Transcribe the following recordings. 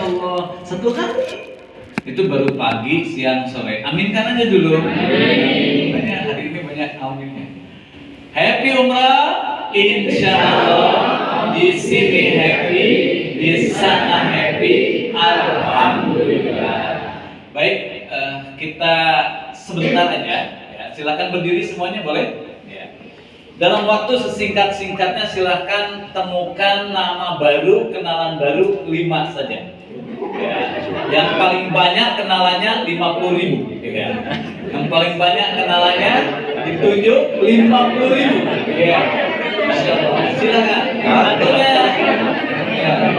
Allah, 1 kali. Itu baru pagi, siang, sore. Aminkan aja dulu. Banyak hari ini banyak aminnya. Happy umrah, insya Allah. Di sini happy, di sana happy. Alhamdulillah. Baik, kita sebentar aja. Ya, silakan berdiri semuanya, boleh? Ya. Dalam waktu sesingkat-singkatnya silakan temukan nama baru, kenalan baru 5 saja. Ya. Yang paling banyak kenalannya 50.000. Ya. Yang paling banyak kenalannya ditunjuk 50.000. Ya. Masya Allah. Silakan. Waktunya. Ya.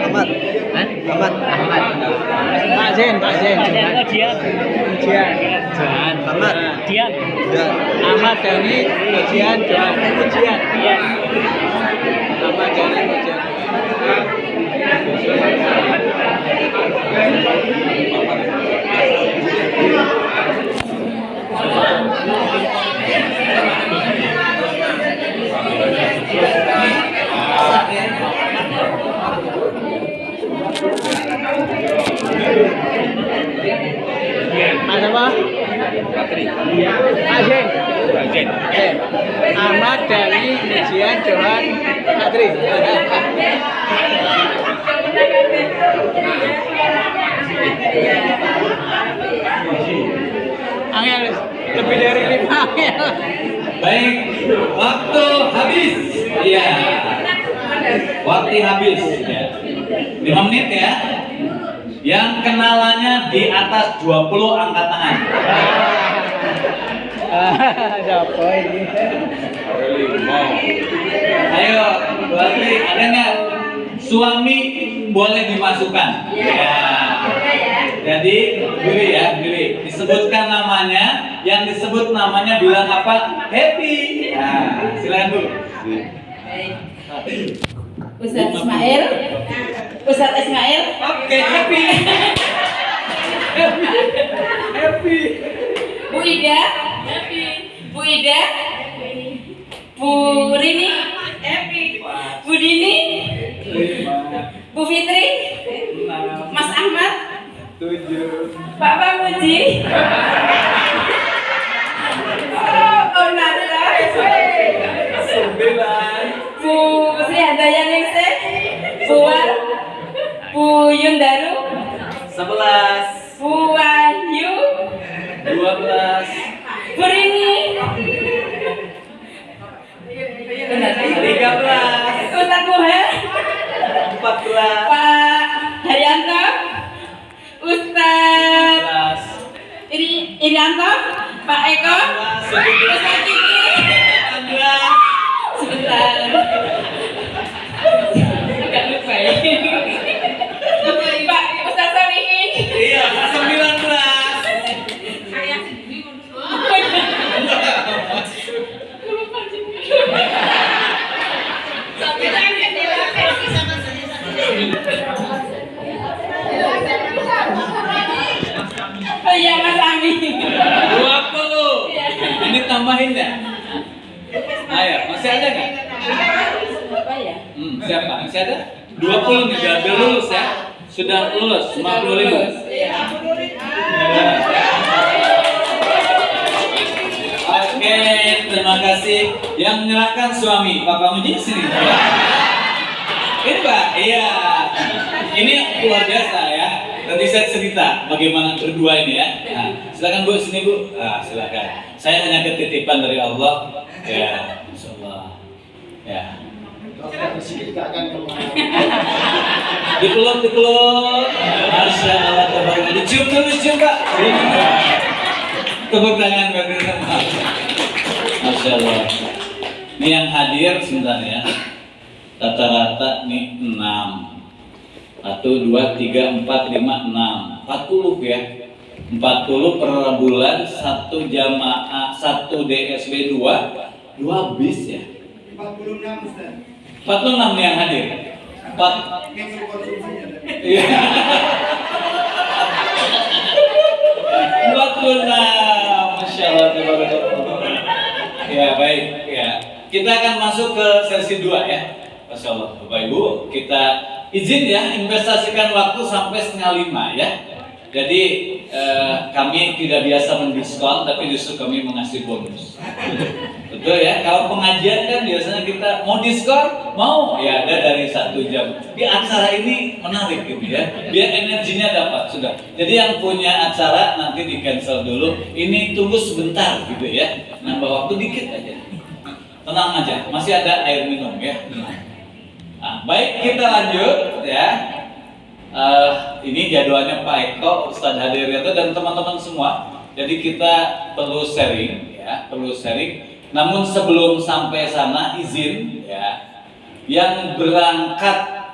Ahmad. Pak Zen. Ahmad Dhani, ujian, Johan, ujian. Iya. Ahmad Dhani, ujian. Ada apa? Azen. Ahmad Dhani, ujian, Johan, Adri. Angel lebih dari 5 angel. Baik, waktu habis. Iya. Waktu habis. Ya. 5 menit ya. Yang kenalannya di atas 20 angkat tangan. Siapa ini? Ayo, berarti ada nggak? Suami boleh dimasukkan. Ya. Jadi pilih. Disebutkan namanya, yang disebut namanya bilang apa? Happy. Nah, silakan dulu. Ustadz Ismail. Oke, happy. Happy. Bu Ida. Bu Rini. Bu Dini. Bu Fitri. Mas Ahmad. 7. Pak Pamuji. Om Natra. 9. Bu Sri Handayaningsih. Bu Yundaru. 11. Bu Wahyu. 12. Bu Rini. 13. Ustadz Muher. 14. Pak Haryanto. Ustadz 15. Irianto. Pak Eko. 17. Ustadz Kiki. 18. Sebentar. Agak lupa ya. Pak Ustadz Solihin. Iya, 19. Oh iya, Mas Ami. 20. Ini tambahin ya? Ayo, masih ada nggak? Apa ya? Siapa? Masih ada? 20 nih, udah lulus ya? Sudah lulus, 50.000. Iya. Oke, terima kasih. Yang menyerahkan suami, Pak Pamuji sini. Ini Pak, iya. Ini luar biasa ya. Nanti saya cerita bagaimana berdua ini ya. Nah, silakan Bu, sini Bu. Nah, silakan. Saya hanya ketitipan dari Allah. Ya, insyaallah. Ya. Dipeluk. Masya Allah, tabarakallah. Dicium Pak. Tepuk tangan bagi teman. Masya Allah. Ini yang hadir sebentar ya. Rata-rata nih 6. 1, 2, 3, 4, 5, 6. 40 ya. 40 per bulan, 1 jamaah, 1 DSW 2 bis ya. 46 Ustaz. 46 yang hadir. 4. Iya. 46. kita akan masuk ke sesi 2 ya. Masya Allah, Bapak Ibu, kita izin ya investasikan waktu sampai 4:30 ya. Jadi kami tidak biasa mendiskon, tapi justru kami mengasih bonus. Betul ya, kalau pengajian kan biasanya kita mau diskon, mau ya ada dari 1 jam. Di acara ini menarik gitu ya, biar energinya dapat sudah. Jadi yang punya acara nanti di cancel dulu, ini tunggu sebentar gitu ya, nambah waktu dikit aja. Tenang aja, masih ada air minum ya. Nah, baik kita lanjut ya. Ini jadwalnya Pak Eko, Ustadz Hadiryanto dan teman-teman semua. Jadi kita perlu sharing ya, perlu sharing. Namun sebelum sampai sana izin ya, yang berangkat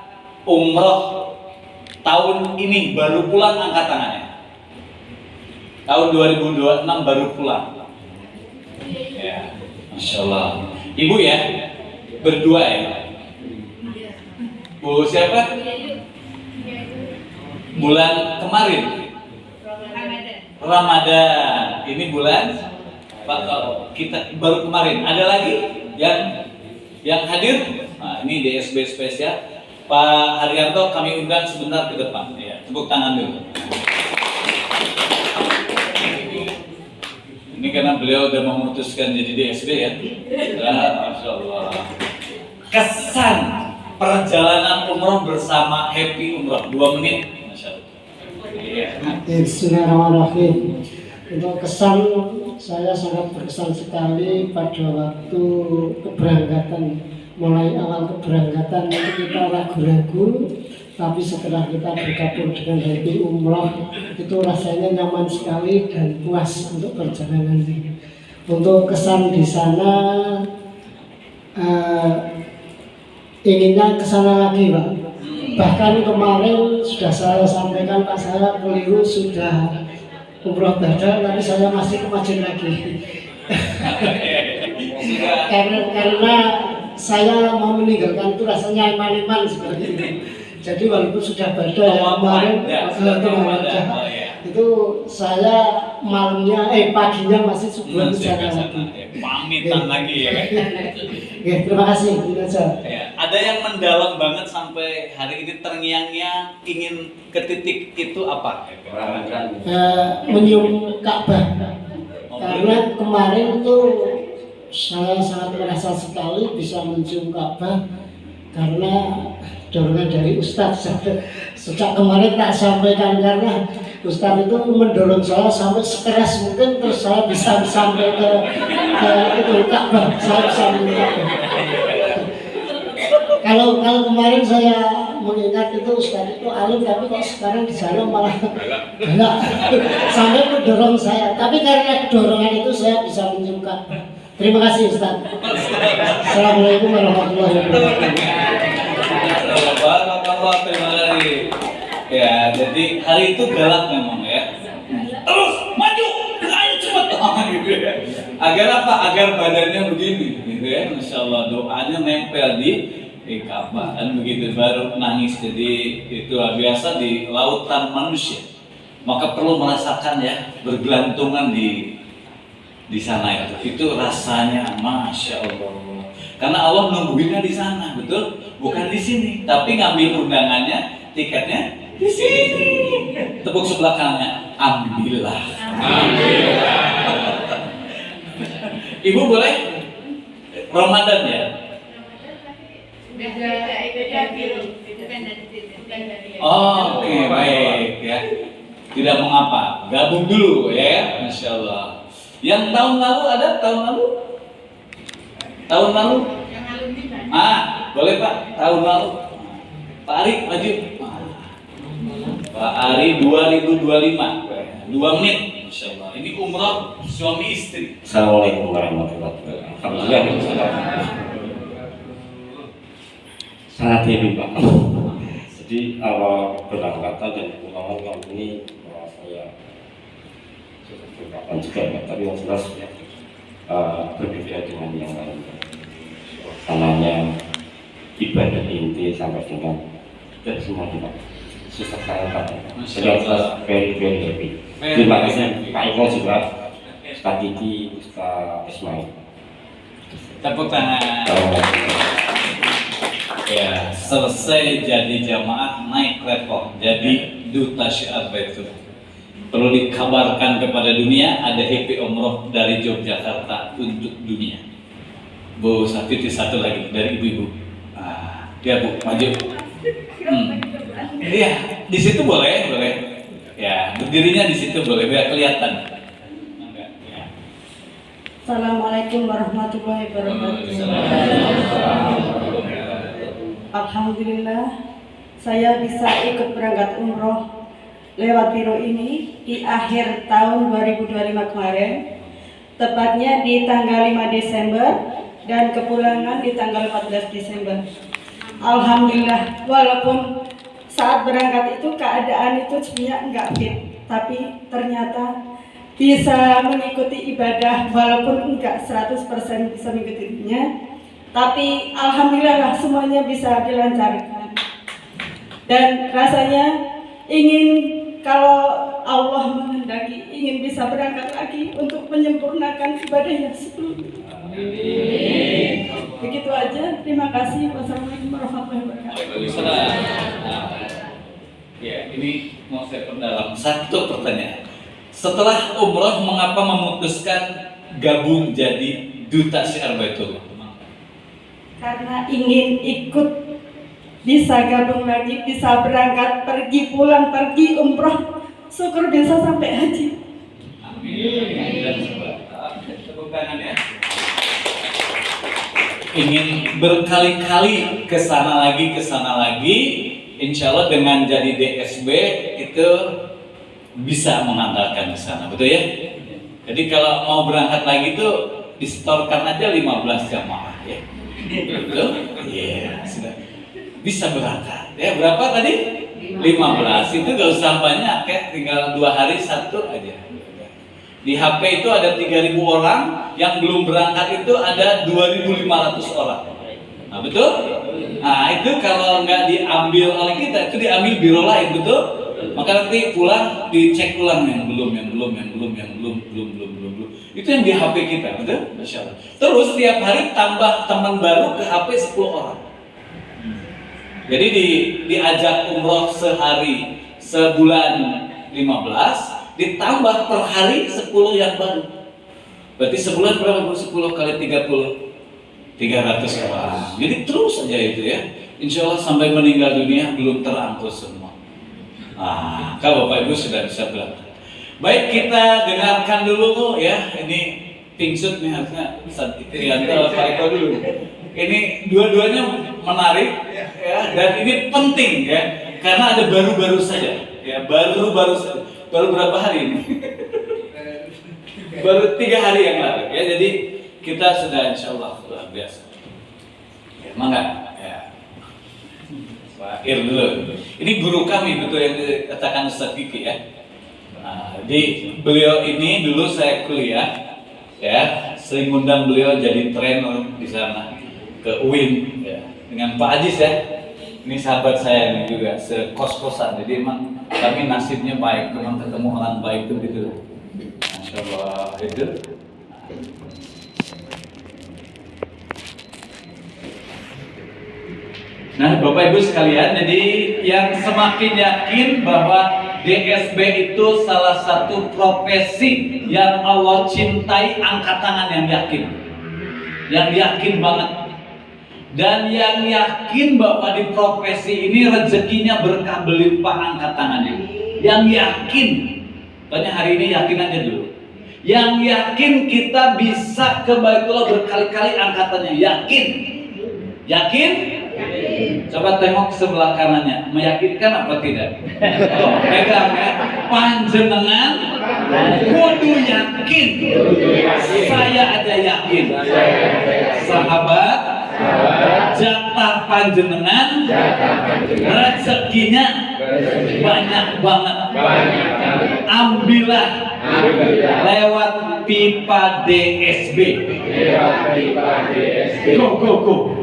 umroh tahun ini baru pulang angkat tangannya. Tahun 2026 baru pulang. Ya, Masya Allah. Ibu ya, berdua ya. Bu siapa? Bulan kemarin Ramadan. Ini bulan Pak, kita baru kemarin. Ada lagi yang hadir? Nah, ini DSB spesial Pak Haryanto, kami undang sebentar ke depan ya. Tepuk tangan dulu. Ini karena beliau sudah memutuskan jadi DSB ya. Masya Allah. Kesan perjalanan umroh bersama Happy Umroh 2 menit. Bismillahirrahmanirrahim. Untuk kesan, saya sangat berkesan sekali pada waktu keberangkatan. Mulai awal keberangkatan itu kita ragu-ragu, tapi setelah kita bergabung dengan Happy Umroh itu rasanya nyaman sekali dan puas untuk perjalanan ini. Untuk kesan di sana, inginnya kesana lagi Pak. Bahkan kemarin sudah saya sampaikan Pak, saya keliru sudah umroh badal, tapi saya masih kemajuan lagi. karena saya mau meninggalkan itu rasanya iman-iman seperti itu. Jadi walaupun sudah badal kemarin itu saya malamnya paginya masih subuh sana lagi. Pamitan lagi ya. Oke, terima kasih. Ya, ada yang mendalam banget sampai hari ini terngiang-ngiang ingin ke titik itu apa? Menyium Ka'bah. Karena kemarin itu saya sangat merasa sekali bisa mencium Ka'bah karena dorongan dari Ustadz. Sejak kemarin tak sampaikan karena Ustadz itu mendorong saya sampai sekeras mungkin, terus saya bisa sampai ke itu Ka'bah. Saya bisa mengingat. Kalau kemarin saya mengingat itu Ustadz itu alim, tapi kok sekarang di sana malah galak sampai mendorong saya. Tapi karena dorongan itu saya bisa mencium Ka'bah. Terima kasih Ustadz. Assalamualaikum warahmatullahi wabarakatuh. Terima kasih. Ya, jadi hari itu galak memang ya. Terus maju, ayo cepat. Gitu ya. Agar apa? Agar badannya begini, gitu ya. Masya Allah, doanya nempel di Ka'bah kan begitu, baru nangis. Jadi itu biasa di lautan manusia. Maka perlu merasakan ya, bergelantungan di sana itu rasanya Masya Allah. Karena Allah nungguinnya di sana, betul? Bukan di sini, tapi ngambil undangannya, tiketnya di sini. Tepuk sebelah kanannya, ambillah. Ambillah. Ibu boleh Ramadan ya? Oke, baik ya. Tidak mengapa, gabung dulu ya, Masya Allah. Yang tahun lalu ada tahun lalu? Tahun lalu? Boleh Pak, tahun lalu. Pak Ari maju. Pak Ari 2025, 2 menit, Masya Allah. Ini umroh suami istri. Assalamualaikum warahmatullahi wabarakatuh. Alhamdulillah. Sangat happy Pak. Jadi awal berangkatan dan pulangan kali ini saya berangkatan juga ya, tapi yang jelas ya, berbeda dengan yang lain. Suasananya ibadah inti sampai dengan tidak semua Pak. Susah sangat Pak. Jadi jelas very happy. Terima kasih Pak Eko juga, Ustaz Diki, Ustaz Ismail. Tepuk tangan. Ya, selesai jadi jamaah, naik level jadi duta syiar Baitul. Perlu dikabarkan kepada dunia ada happy umroh dari Yogyakarta untuk dunia. Bu Safiti satu lagi dari ibu-ibu. Dia Bu maju. Iya, di situ boleh. Ya, berdirinya di situ boleh biar kelihatan. Ya. Assalamualaikum warahmatullahi wabarakatuh. Alhamdulillah, saya bisa ikut berangkat umroh lewat biro ini di akhir tahun 2025 kemarin, tepatnya di tanggal 5 Desember dan kepulangan di tanggal 14 Desember. Alhamdulillah, walaupun saat berangkat itu keadaan itu sebenarnya enggak fit, tapi ternyata bisa mengikuti ibadah walaupun enggak 100% bisa mengikutinya. Tapi alhamdulillah lah semuanya bisa dilancarkan. Dan rasanya ingin kalau Allah menghendaki ingin bisa berangkat lagi untuk menyempurnakan ibadah yang sebelumnya. Begitu aja. Terima kasih. Wassalamualaikum warahmatullahi wabarakatuh. Ya, ini mau saya perdalam satu pertanyaan. Setelah umroh, mengapa memutuskan gabung jadi duta syiar Baitul? Karena ingin ikut, bisa gabung lagi, bisa berangkat, pergi pulang, pergi umroh, syukur bisa sampai haji. Amin. Dan tepuk tangan ya. Ingin berkali-kali ke sana lagi, insya Allah dengan jadi DSB itu bisa mengantarkan ke sana, betul ya? Jadi kalau mau berangkat lagi tuh disetorkan aja 15 jamaah ya. Betul? Iya, sudah bisa berangkat. Ya, berapa tadi? 15. Itu gak usah banyak ya, tinggal 2 hari 1 aja. Di HP itu ada 3.000 orang, yang belum berangkat itu ada 2.500 orang. Nah, betul? Nah, itu kalau nggak diambil oleh kita, itu diambil biro lain, betul? Maka nanti pulang dicek ulang yang belum. Itu yang di HP kita, betul? Masya Allah. Terus tiap hari tambah teman baru ke HP 10 orang. Jadi diajak umroh sehari sebulan 15, ditambah per hari 10 yang baru. Berarti sebulan berapa Bu? 10 kali 30, 300 orang. Jadi terus saja itu ya. Insya Allah sampai meninggal dunia belum terangkut semua. Kalau Bapak Ibu sudah bisa berangkat. Baik, kita dengarkan dulu ya. Ini pingsut nih harusnya Trianto Pak Eko dulu. Ini dua-duanya menarik ya, dan ini penting ya, karena ada baru-baru saja ya, baru berapa hari ini? Baru 3 hari yang lalu ya, jadi kita sudah insya Allah luar biasa. Ya, mangga ya. Pak Ir dulu. Ini guru kami betul yang dikatakan Ustaz Kiki ya. Jadi beliau ini dulu saya kuliah ya, sering undang beliau jadi trainer di sana ke UIN ya, dengan Pak Ajis ya. Ini sahabat saya ini juga sekos-kosan, jadi emang kami nasibnya baik, memang ketemu orang baik itu gitu. Masya Allah itu. Nah, Bapak Ibu sekalian, jadi yang semakin yakin bahwa DSB itu salah satu profesi yang Allah cintai, angkat tangan yang yakin banget. Dan yang yakin bahwa di profesi ini rezekinya berkah berlimpah, angkat tangannya. Yang yakin, tanya hari ini yakin aja dulu. Yang yakin kita bisa ke Baitullah berkali-kali, angkatannya yakin. Yakin? Coba tengok sebelah kanannya, meyakinkan apa tidak? Oh, pegang ya. Panjenengan kudu yakin. Saya ada yakin. Sahabat, jatah panjenengan rezekinya banyak banget. Ambillah lewat pipa DSB. Go.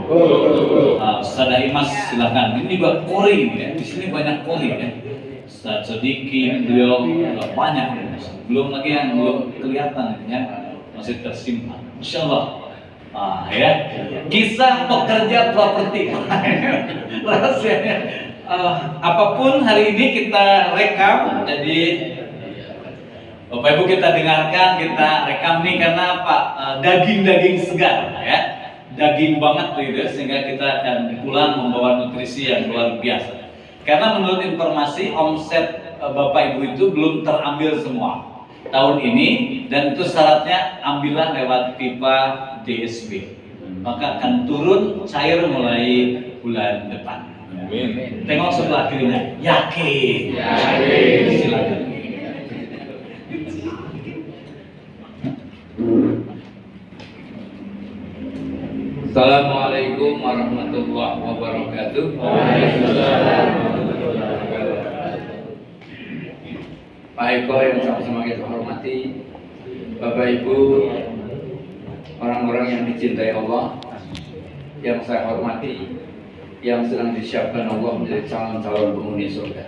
Ustaz Imas silakan. Ini buat kori ya. Di sini banyak kori ya. Ustaz Sodiki beliau banyak. Belum lagi yang belum kelihatan ya, masih tersimpan. Insyaallah Ya, kisah pekerja properti. Rahasianya. Apapun hari ini kita rekam, jadi Bapak Ibu kita dengarkan, kita rekam nih karena apa? Daging-daging segar, ya, daging banget gitu, sehingga kita akan pulang membawa nutrisi yang luar biasa. Karena menurut informasi omset Bapak Ibu itu belum terambil semua tahun ini, dan itu syaratnya ambillah lewat pipa DSB. Maka akan turun cair mulai bulan depan. Tengok sebelah kirinya, yakin. Silakan. Assalamualaikum warahmatullahi wabarakatuh. Pak Eko yang sama-sama kita hormati, Bapak Ibu, orang-orang yang dicintai Allah, yang saya hormati, yang sedang disiapkan Allah menjadi calon-calon penghuni surga.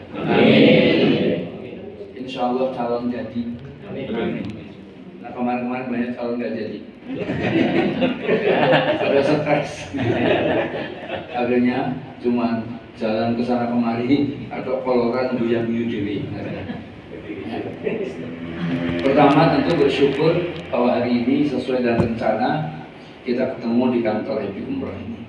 Insya Allah calon jadi. Nah, kemarin-kemarin banyak calon nggak jadi. Ada stres. Akhirnya cuma jalan ke sana kemari atau koloran guyu dewi. Pertama tentu bersyukur bahwa hari ini sesuai dengan rencana kita ketemu di kantor Happy Umroh ini.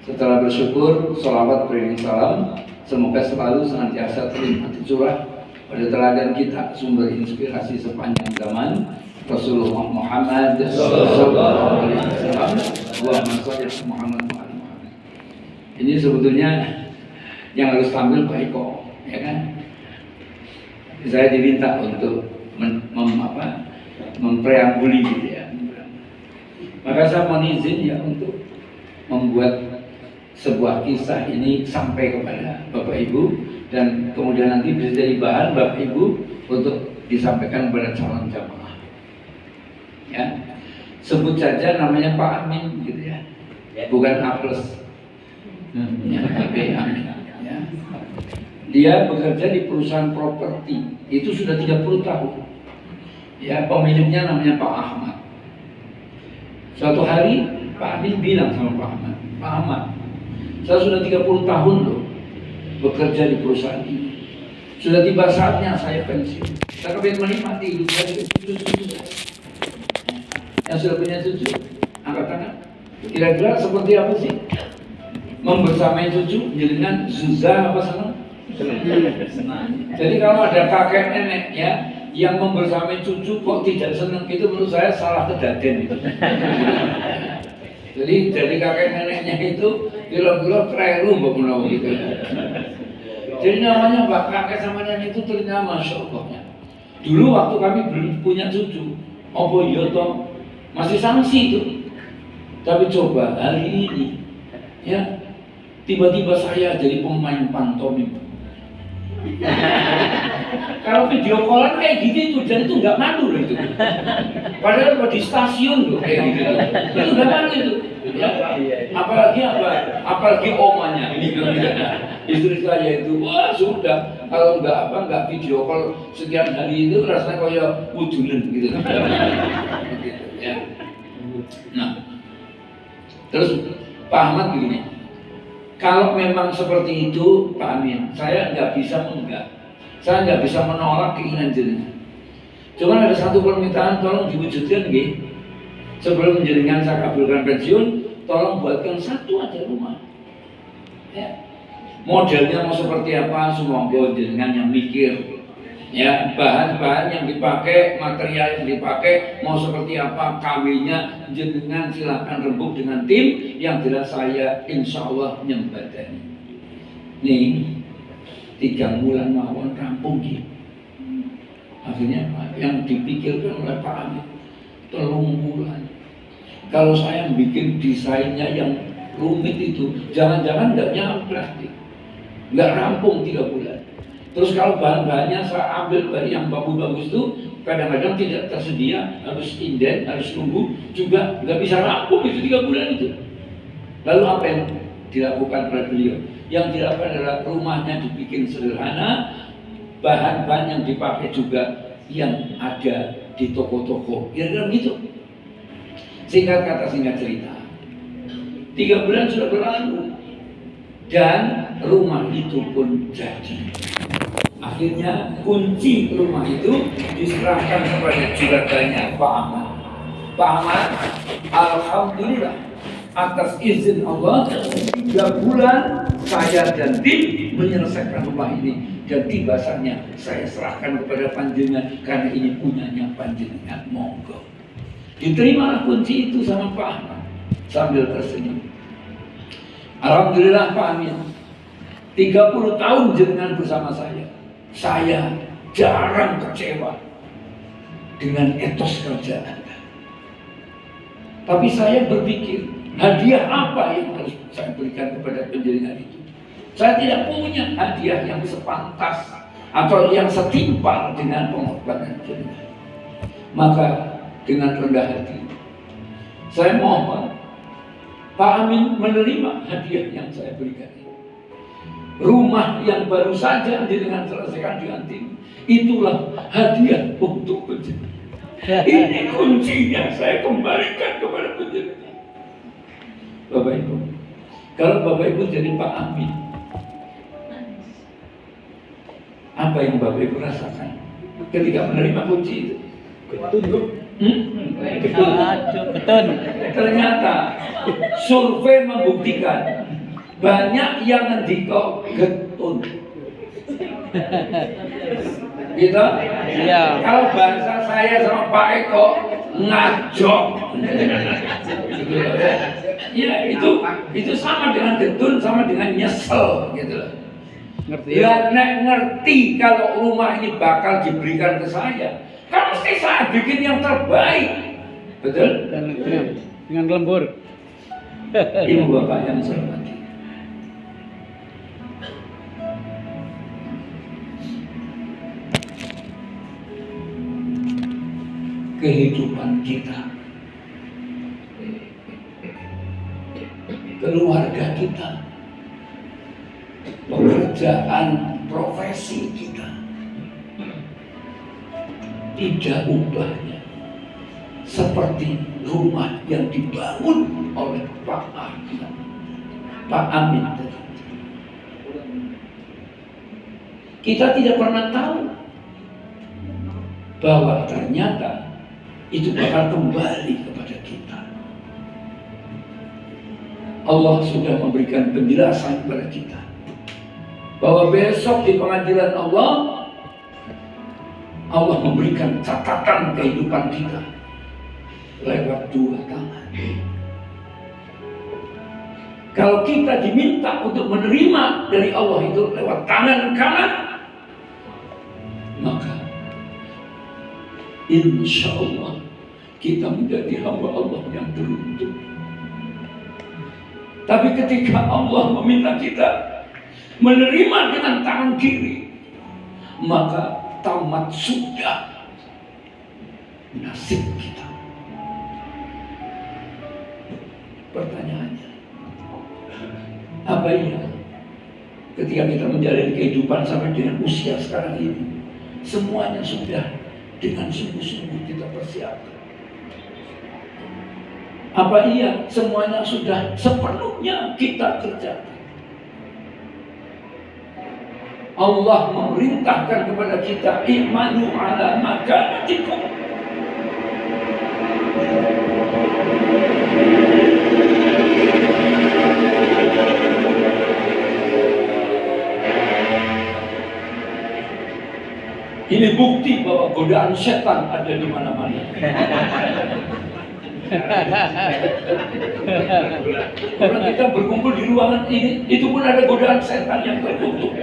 Setelah bersyukur, sholawat beriring salam, semoga selalu senantiasa terlimpah curah pada teladan kita, sumber inspirasi sepanjang zaman, Rasulullah Muhammad sallallahu alaihi wasallam. Allahumma shalli ala Muhammad wa ala Muhammad. Ini sebetulnya yang harus tampil Pak Eko, ya kan? Saya diminta untuk mempreambuli gitu ya. Maka saya mohon izin ya untuk membuat sebuah kisah ini sampai kepada Bapak Ibu, dan kemudian nanti bisa jadi bahan Bapak Ibu untuk disampaikan kepada calon jamaah. Ya, sebut saja namanya Pak Amin gitu ya, bukan A+. Ya, Pak Amin. Ya. Dia bekerja di perusahaan properti itu sudah 30 tahun. Ya, pemiliknya namanya Pak Ahmad. Suatu hari Pak Amin bilang sama Pak Ahmad, Pak Ahmad, saya sudah 30 tahun loh bekerja di perusahaan ini. Sudah tiba saatnya saya pensiun. Saya ingin menikmati hidup saya dengan cucu-cucu saya. Yang sudah punya cucu, angkat tangan. Kira-kira seperti apa sih membersamai cucu dengan zuzah apa senang? Jadi kalau ada kakek nenek ya yang membersamai cucu kok tidak senang, itu menurut saya salah kedaden itu. Jadi kakek neneknya itu kira-kira keliru mbak menawa gitu. Jadi namanya mbak kakek sama nenek itu ternyata masya Allah. Dulu waktu kami belum punya cucu, apa iya toh masih sanksi itu. Tapi coba hari ini ya tiba-tiba saya jadi pemain pantomim. Kalau video callan kayak gitu itu, dan itu nggak malu loh itu. Padahal di stasiun loh kayak gitu, itu nggak malu itu. Ya. Apalagi omanya ini istri saya itu, wah sudah kalau nggak video call sekian hari itu rasanya kayak wudulen gitu. Ya. Nah, terus Pak Ahmad begini. Kalau memang seperti itu, Pak Amin, saya nggak bisa menenggak, saya nggak bisa menolak keinginan jenengan. Cuman ada satu permintaan, tolong diwujudkan, nggih. Sebelum jenengan saya kabulkan pensiun, tolong buatkan satu aja rumah. Ya. Modelnya mau seperti apa, semua jenengan yang mikir. Ya, bahan-bahan yang dipakai, material yang dipakai, mau seperti apa, kawinnya jenengan silahkan rembuk dengan tim yang jelas saya insya Allah nyembadani. Nih, 3 bulan mawon rampung gitu. Akhirnya yang dipikirkan oleh Pak Amin 3 bulan. Kalau saya bikin desainnya yang rumit itu, jangan-jangan nggak nyampe, nggak rampung 3 bulan. Terus kalau bahan-bahannya saya ambil dari yang bagus-bagus itu, kadang-kadang tidak tersedia, harus inden, harus nunggu, juga nggak bisa rampung itu 3 bulan itu. Lalu apa yang dilakukan oleh beliau? Yang dilakukan adalah rumahnya dibikin sederhana, bahan-bahan yang dipakai juga yang ada di toko-toko, kira-kira begitu. Singkat kata, singkat cerita, 3 bulan sudah berlalu dan rumah itu pun jadi. Akhirnya kunci rumah itu diserahkan kepada juragannya Pak Ahmad. Pak Ahmad, alhamdulillah atas izin Allah 3 bulan saya dan tim menyelesaikan rumah ini, dan tiba saatnya saya serahkan kepada panjenengan karena ini punyanya panjenengan, monggo. Diterimalah kunci itu sama Pak Ahmad sambil tersenyum. Alhamdulillah Pak Amin, 30 tahun jenengan bersama saya jarang kecewa dengan etos kerja Anda. Tapi saya berpikir, hadiah apa yang harus saya berikan kepada penjaringan itu? Saya tidak punya hadiah yang sepantas atau yang setimpal dengan pengorbanan jenengan. Maka dengan rendah hati, saya mohon Pak Amin menerima hadiah yang saya berikan. Rumah yang baru saja jenengan selesaikan dengan tim, itulah hadiah untuk penjaringan. Ini kuncinya, saya kembalikan kepada penjaringan. Bapak Ibu, kalau Bapak Ibu jadi Pak Amin, apa yang Bapak Ibu rasakan ketika menerima kunci itu? Betul. Ternyata survei membuktikan banyak yang ngendiko getun. Gitu? Iya. Kalau bahasa saya sama Pak Eko, ngajok. Ya itu sama dengan getun, sama dengan nyesel gitu loh. Ngerti Ya, ngerti kalau rumah ini bakal diberikan ke saya, kan mesti saya bikin yang terbaik. Betul? Dan dengan lembur. Ibu bapak yang saya hormati, kehidupan kita, keluarga kita, pekerjaan, profesi kita, tidak ubahnya seperti rumah yang dibangun oleh Pak Amin tadi. Kita tidak pernah tahu bahwa ternyata itu bakal kembali kepada kita. Allah sudah memberikan penjelasan kepada kita bahwa besok di pengadilan Allah memberikan catatan kehidupan kita lewat 2 tangan. Kalau kita diminta untuk menerima dari Allah itu lewat tangan kanan, maka insya Allah kita menjadi hamba Allah yang beruntung. Tapi ketika Allah meminta kita menerima dengan tangan kiri, maka tamat sudah nasib kita. Pertanyaannya, apa iya ketika kita menjalani kehidupan sampai dengan usia sekarang ini, semuanya sudah dengan sungguh-sungguh kita persiapkan? Apa iya semuanya sudah sepenuhnya kita kerjakan? Allah memerintahkan kepada kita, i'malu ala makanatikum. Ini bukti bahwa godaan setan ada di mana-mana. Orang kita berkumpul di ruangan ini, itu pun ada godaan setan yang terkutuk.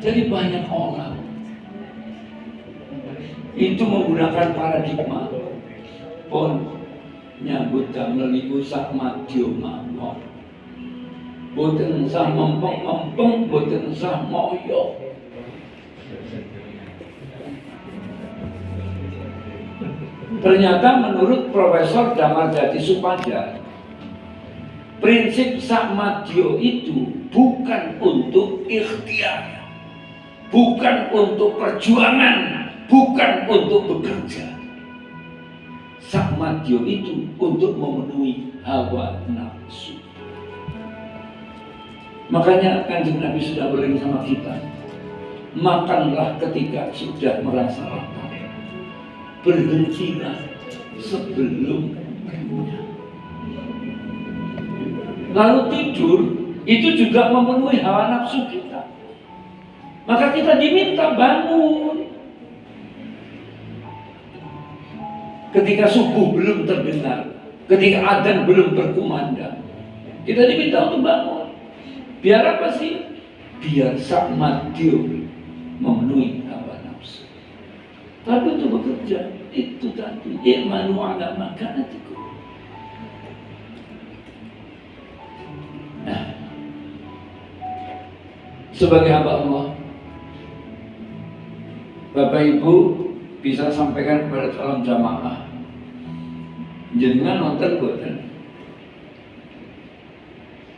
Jadi banyak orang itu menggunakan paradigma pun nyambut damel iku sak madya mawon. Boten sah mempeng-mempeng, boten sah moyo. Ternyata menurut Profesor Damardhati Supadja, prinsip sakmadyo itu bukan untuk ikhtiar, bukan untuk perjuangan, bukan untuk bekerja. Sakmadyo itu untuk memenuhi hawa nafsu. Makanya Kanjeng Nabi sudah beri sama kita, makanlah ketika sudah merasa lapar, berhentilah sebelum kenyang. Lalu tidur itu juga memenuhi hawa nafsu kita. Maka kita diminta bangun ketika subuh belum terdengar, ketika adzan belum berkumandang. Kita diminta untuk bangun. Biar apa sih? Biar sakmadyo memenuhi hawa nafsu. Tapi untuk bekerja itu tadi, i'malu ala makanatikum. Nah, sebagai hamba Allah, Bapak Ibu bisa sampaikan kepada calon jamaah, jenengan nonton boten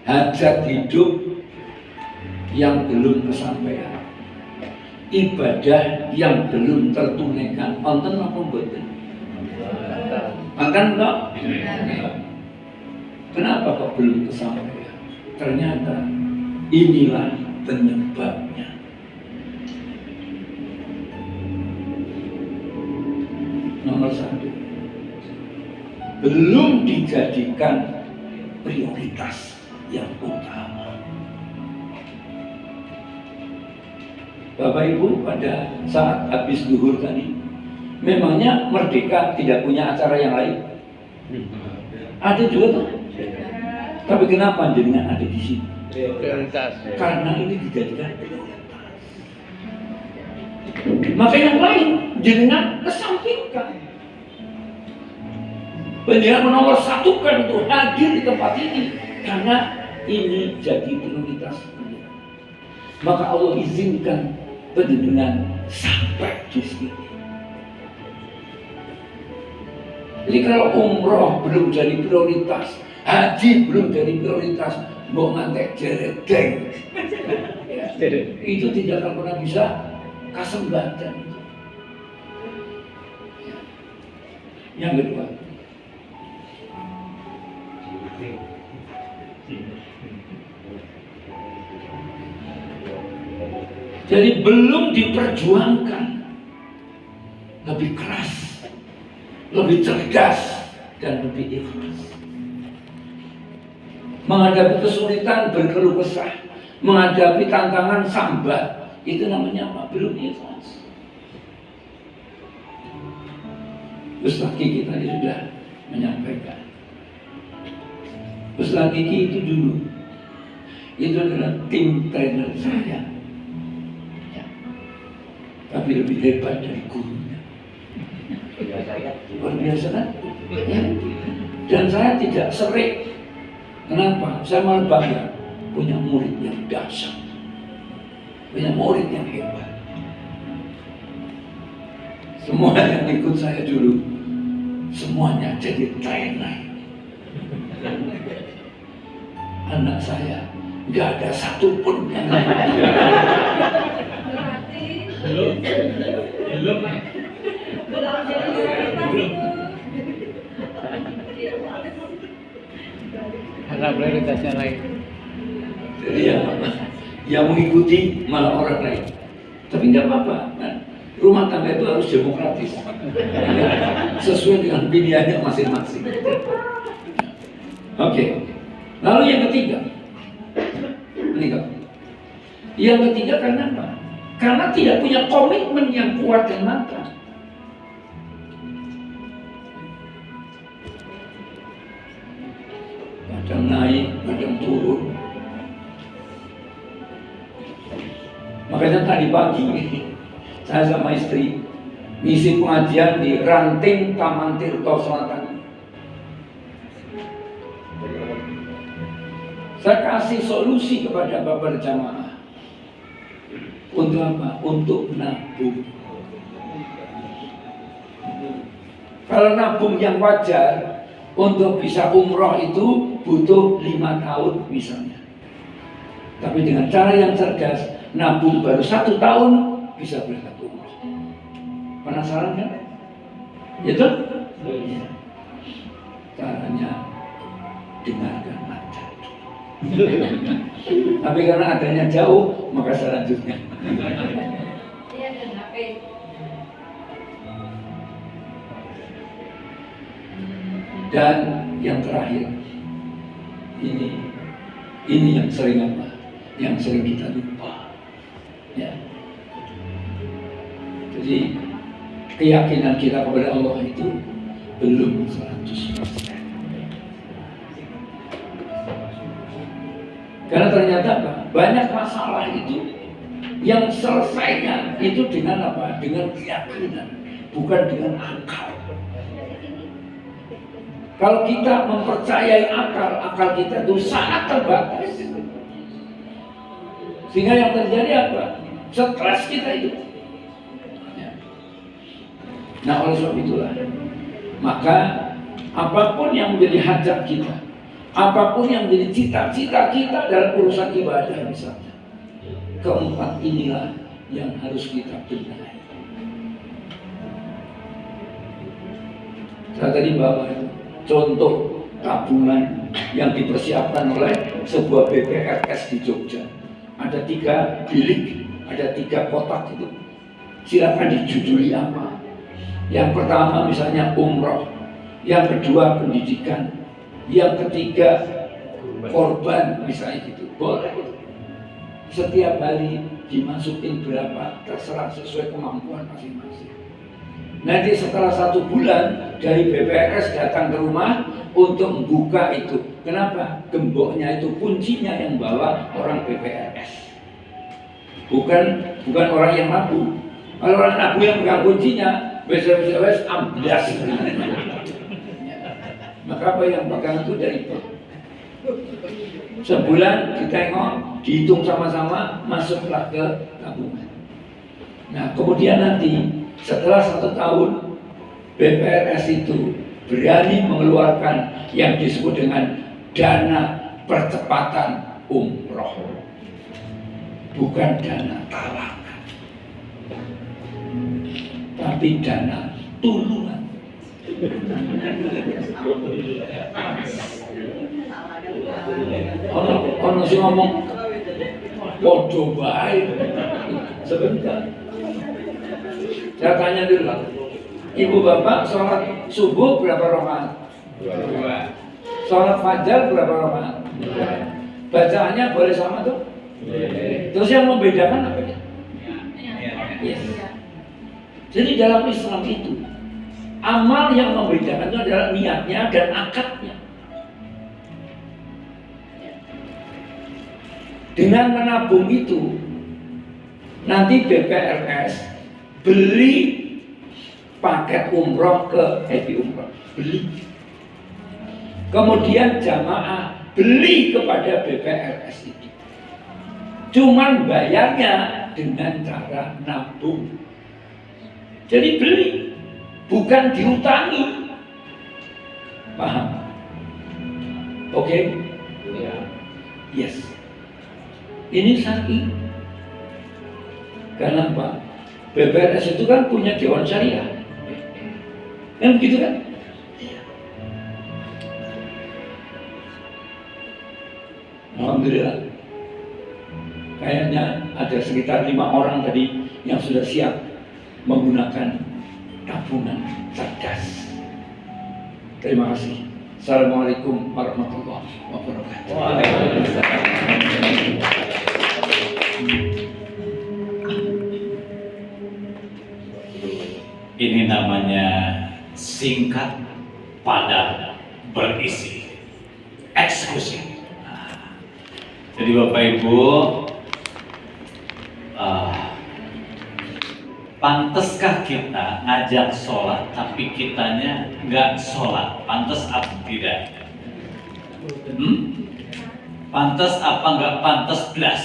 hajat hidup yang belum kesampaian, ibadah yang belum tertunaikan, nonton apa boten? Nonton kok? Kenapa kok belum kesampaian? Ternyata inilah penyebabnya. Nomor satu, belum dijadikan prioritas yang utama. Bapak Ibu, pada saat habis zuhur tadi, memangnya Merdeka tidak punya acara yang lain? Ada juga tuh. Tapi kenapa jenengan ada di sini? Prioritas. Karena ini dijadikan prioritas. Maka yang lain jenengan kesampingkan. Jenengan menomor satukan untuk hadir di tempat ini karena ini jadi prioritas. Maka Allah izinkan penjenengan sampai di sini. Jadi kalau umroh belum jadi prioritas, haji belum jadi prioritas, mau ngantek jeredeng, itu tidak akan pernah bisa kasembatan. Yang kedua, jadi belum diperjuangkan lebih keras, lebih cerdas, dan lebih ikhlas. Menghadapi kesulitan berkeluh kesah, menghadapi tantangan sambat, itu namanya apa? Belum ikhlas. Ustaz Kiki tadi sudah menyampaikan. Ustaz Kiki itu dulu, itu adalah tim trainer saya, ya. Tapi lebih hebat dari gurunya. Luar biasa kan? Ya. Dan saya tidak serik. Kenapa? Saya malah bangga punya murid yang dahsyat, punya murid yang hebat. Semua yang ikut saya dulu, semuanya jadi trainer. Anak saya nggak ada satupun yang belum. Karena prioritasnya lain. Jadi yang mengikuti malah orang lain. Tapi nggak apa-apa, kan? Rumah tangga itu harus demokratis, sesuai dengan pilihannya masing-masing. Oke. Lalu yang ketiga, ini kok. Yang ketiga karena apa? Karena tidak punya komitmen yang kuat dan mantap. Kadang naik, kadang turun. Makanya tadi pagi saya sama istri ngisi pengajian di Ranting Taman Tirto Selatan. Saya kasih solusi kepada bapak jamaah. Untuk apa? Untuk nabung. Kalau nabung yang wajar untuk bisa umroh itu butuh 5 tahun misalnya. Tapi dengan cara yang cerdas, nabung baru 1 tahun bisa berangkat umroh. Penasaran kan? Itu? Ya. Caranya dengarkan aja. Tapi karena adanya jauh, maka selanjutnya. Dan yang terakhir, ini yang sering apa? Yang sering kita lupa. Ya. Jadi keyakinan kita kepada Allah itu belum 100%. Karena ternyata apa? Banyak masalah itu yang selesainya itu dengan apa? Dengan keyakinan, bukan dengan akal. Kalau kita mempercayai akal kita itu sangat terbatas. Sehingga yang terjadi apa? Stres kita itu. Nah, oleh sebab itulah, maka apapun yang menjadi hajat kita, apapun yang menjadi cita-cita kita dalam urusan ibadah misalnya, keempat inilah yang harus kita benahi. Saya tadi bawa contoh tabungan yang dipersiapkan oleh sebuah BPRS di Jogja. Ada 3 bilik, ada 3 kotak itu. Silakan dijuduli apa? Yang pertama misalnya umroh, yang kedua pendidikan, yang ketiga korban misalnya gitu. Boleh. Setiap hari dimasukin berapa, terserah sesuai kemampuan masing-masing. Nanti setelah 1 bulan dari BPRS datang ke rumah untuk membuka itu. Kenapa? Gemboknya itu kuncinya yang bawa orang BPRS. Bukan orang yang nabung. Kalau orang nabung yang pegang kuncinya, wes amblas. Maka apa yang pegang itu dari sebulan ditengok, dihitung sama-sama, masuklah ke tabungan. Nah, kemudian nanti setelah 1 tahun BPRS itu berani mengeluarkan yang disebut dengan dana percepatan umroh, bukan dana talangan, tapi dana tulungan. Ono sing ngomong podo bae. Sebentar. Saya tanya dulu, ibu bapak sholat subuh berapa rakaat? 2. Sholat fajar berapa rakaat? 2. Bacaannya boleh sama tuh? Terus yang membedakan apa ya? Yes. Jadi dalam Islam itu amal yang membedakan itu adalah niatnya dan akadnya. Dengan menabung itu nanti BPRS beli paket umroh ke Happy Umroh, beli. Kemudian jamaah beli kepada BPRS itu. Cuman bayarnya dengan cara nabung. Jadi beli, bukan diutangi. Paham? Oke? Yes. Ini syar'i. Karena apa? BPRS itu kan punya Dewan Syariah. Kan begitu kan? Alhamdulillah. Kayaknya ada sekitar 5 orang tadi yang sudah siap menggunakan tabungan cerdas. Terima kasih. Assalamualaikum warahmatullahi wabarakatuh. Ini namanya singkat, padat, berisi, eksklusif. Jadi Bapak Ibu, pantaskah kita ngajak sholat tapi kitanya nggak sholat? Pantas apa tidak? Pantas apa nggak pantas blas?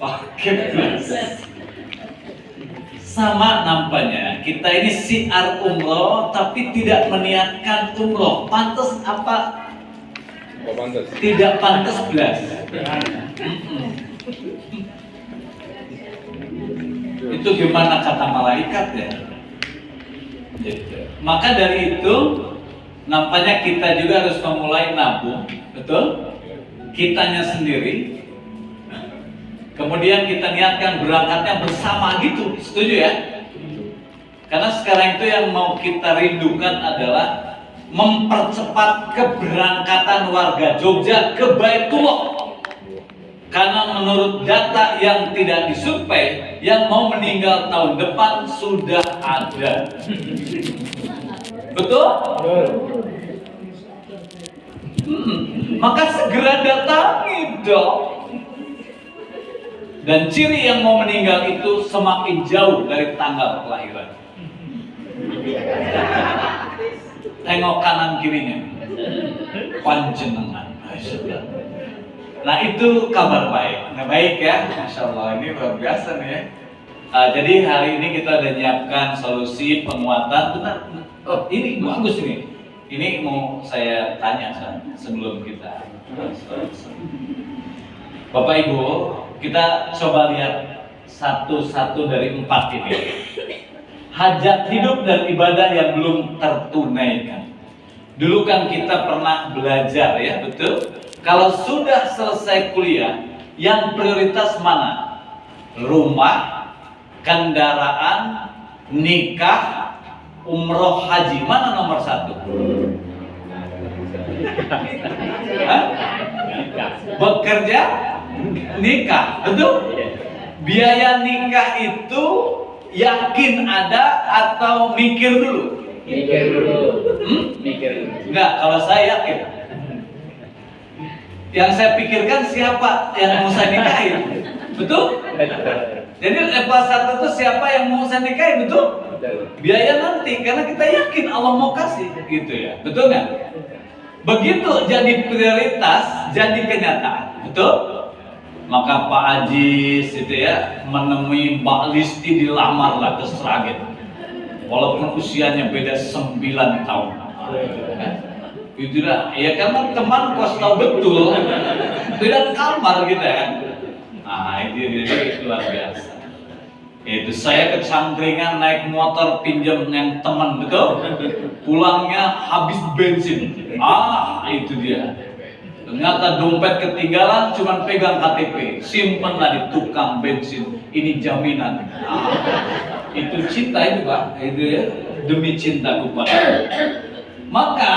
Oke blas. Sama nampaknya kita ini siar umroh tapi tidak meniatkan umroh. Pantas apa Tidak pantas belas. Itu gimana kata malaikat ya? Gitu. Maka dari itu nampaknya kita juga harus memulai nabung, betul? Kitanya sendiri. Kemudian kita niatkan berangkatnya bersama gitu, setuju ya? Karena sekarang itu yang mau kita rindukan adalah mempercepat keberangkatan warga Jogja ke Baitullah. Karena menurut data yang tidak disurvei, yang mau meninggal tahun depan sudah ada. Betul? Maka segera datangi dong. Dan ciri yang mau meninggal itu semakin jauh dari tanggal kelahiran. Tengok kanan kirinya, panjenengan. Nah itu kabar baik. Nah baik ya, Masya Allah, ini luar biasa nih ya. Jadi hari ini kita udah nyiapkan solusi penguatan. Oh ini bagus ini. Ini mau saya tanya sebelum kita. Bapak Ibu, kita coba lihat satu-satu dari 4 ini. Hajat hidup dan ibadah yang belum tertunaikan. Dulu kan kita pernah belajar ya, betul? Kalau sudah selesai kuliah, yang prioritas mana? Rumah, kendaraan, nikah, umroh, haji. Mana nomor 1? Bekerja, nikah, betul? Biaya nikah itu yakin ada atau mikir dulu? Mikir dulu. Mikir dulu. Enggak, kalau saya yakin. Yang saya pikirkan siapa yang mau saya nikahin, betul? Jadi level 1 itu siapa yang mau saya nikahin, betul? Biaya nanti, karena kita yakin Allah mau kasih, gitu ya, betul nggak? Begitu jadi prioritas, jadi kenyataan, betul? Maka Pak Ajis itu ya menemui Mbak Listi dilamarlah ke Sragen, walaupun usianya beda 9 tahun. Itulah, ya karena teman kos tahu betul, beda kamar gitu ya. Nah itu luar biasa. Itu saya kecangkringan naik motor pinjam yang teman, betul? Pulangnya habis bensin. Itu dia. Ternyata dompet ketinggalan, cuman pegang KTP, simpenlah di tukang bensin. Ini jaminan. Itu cinta itu Pak, itu ya, demi cintaku pada. Maka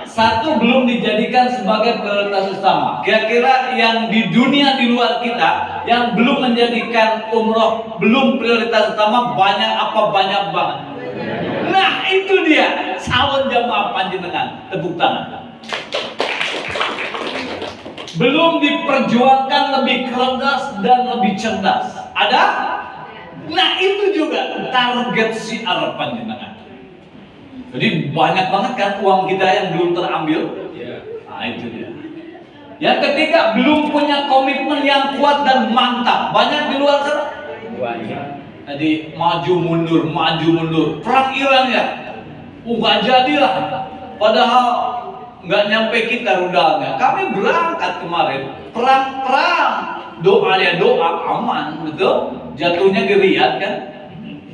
1 belum dijadikan sebagai prioritas utama. Kira-kira yang di dunia di luar kita yang belum menjadikan umroh belum prioritas utama banyak apa? Banyak banget. Nah itu dia calon jamaah panjenengan, tepuk tangan. Belum diperjuangkan lebih keras dan lebih cerdas. Ada? Nah itu juga target siar panjenengan. Jadi banyak banget kan uang kita yang belum terambil. Nah itu dia. Yang ketiga, belum punya komitmen yang kuat dan mantap. Banyak di luar sana. Jadi maju mundur. Perang Iran ya, nggak jadilah. Padahal nggak nyampe kita rudalnya. Kami berangkat kemarin, perang. Doanya doa aman, betul? Jatuhnya di Riyadh kan?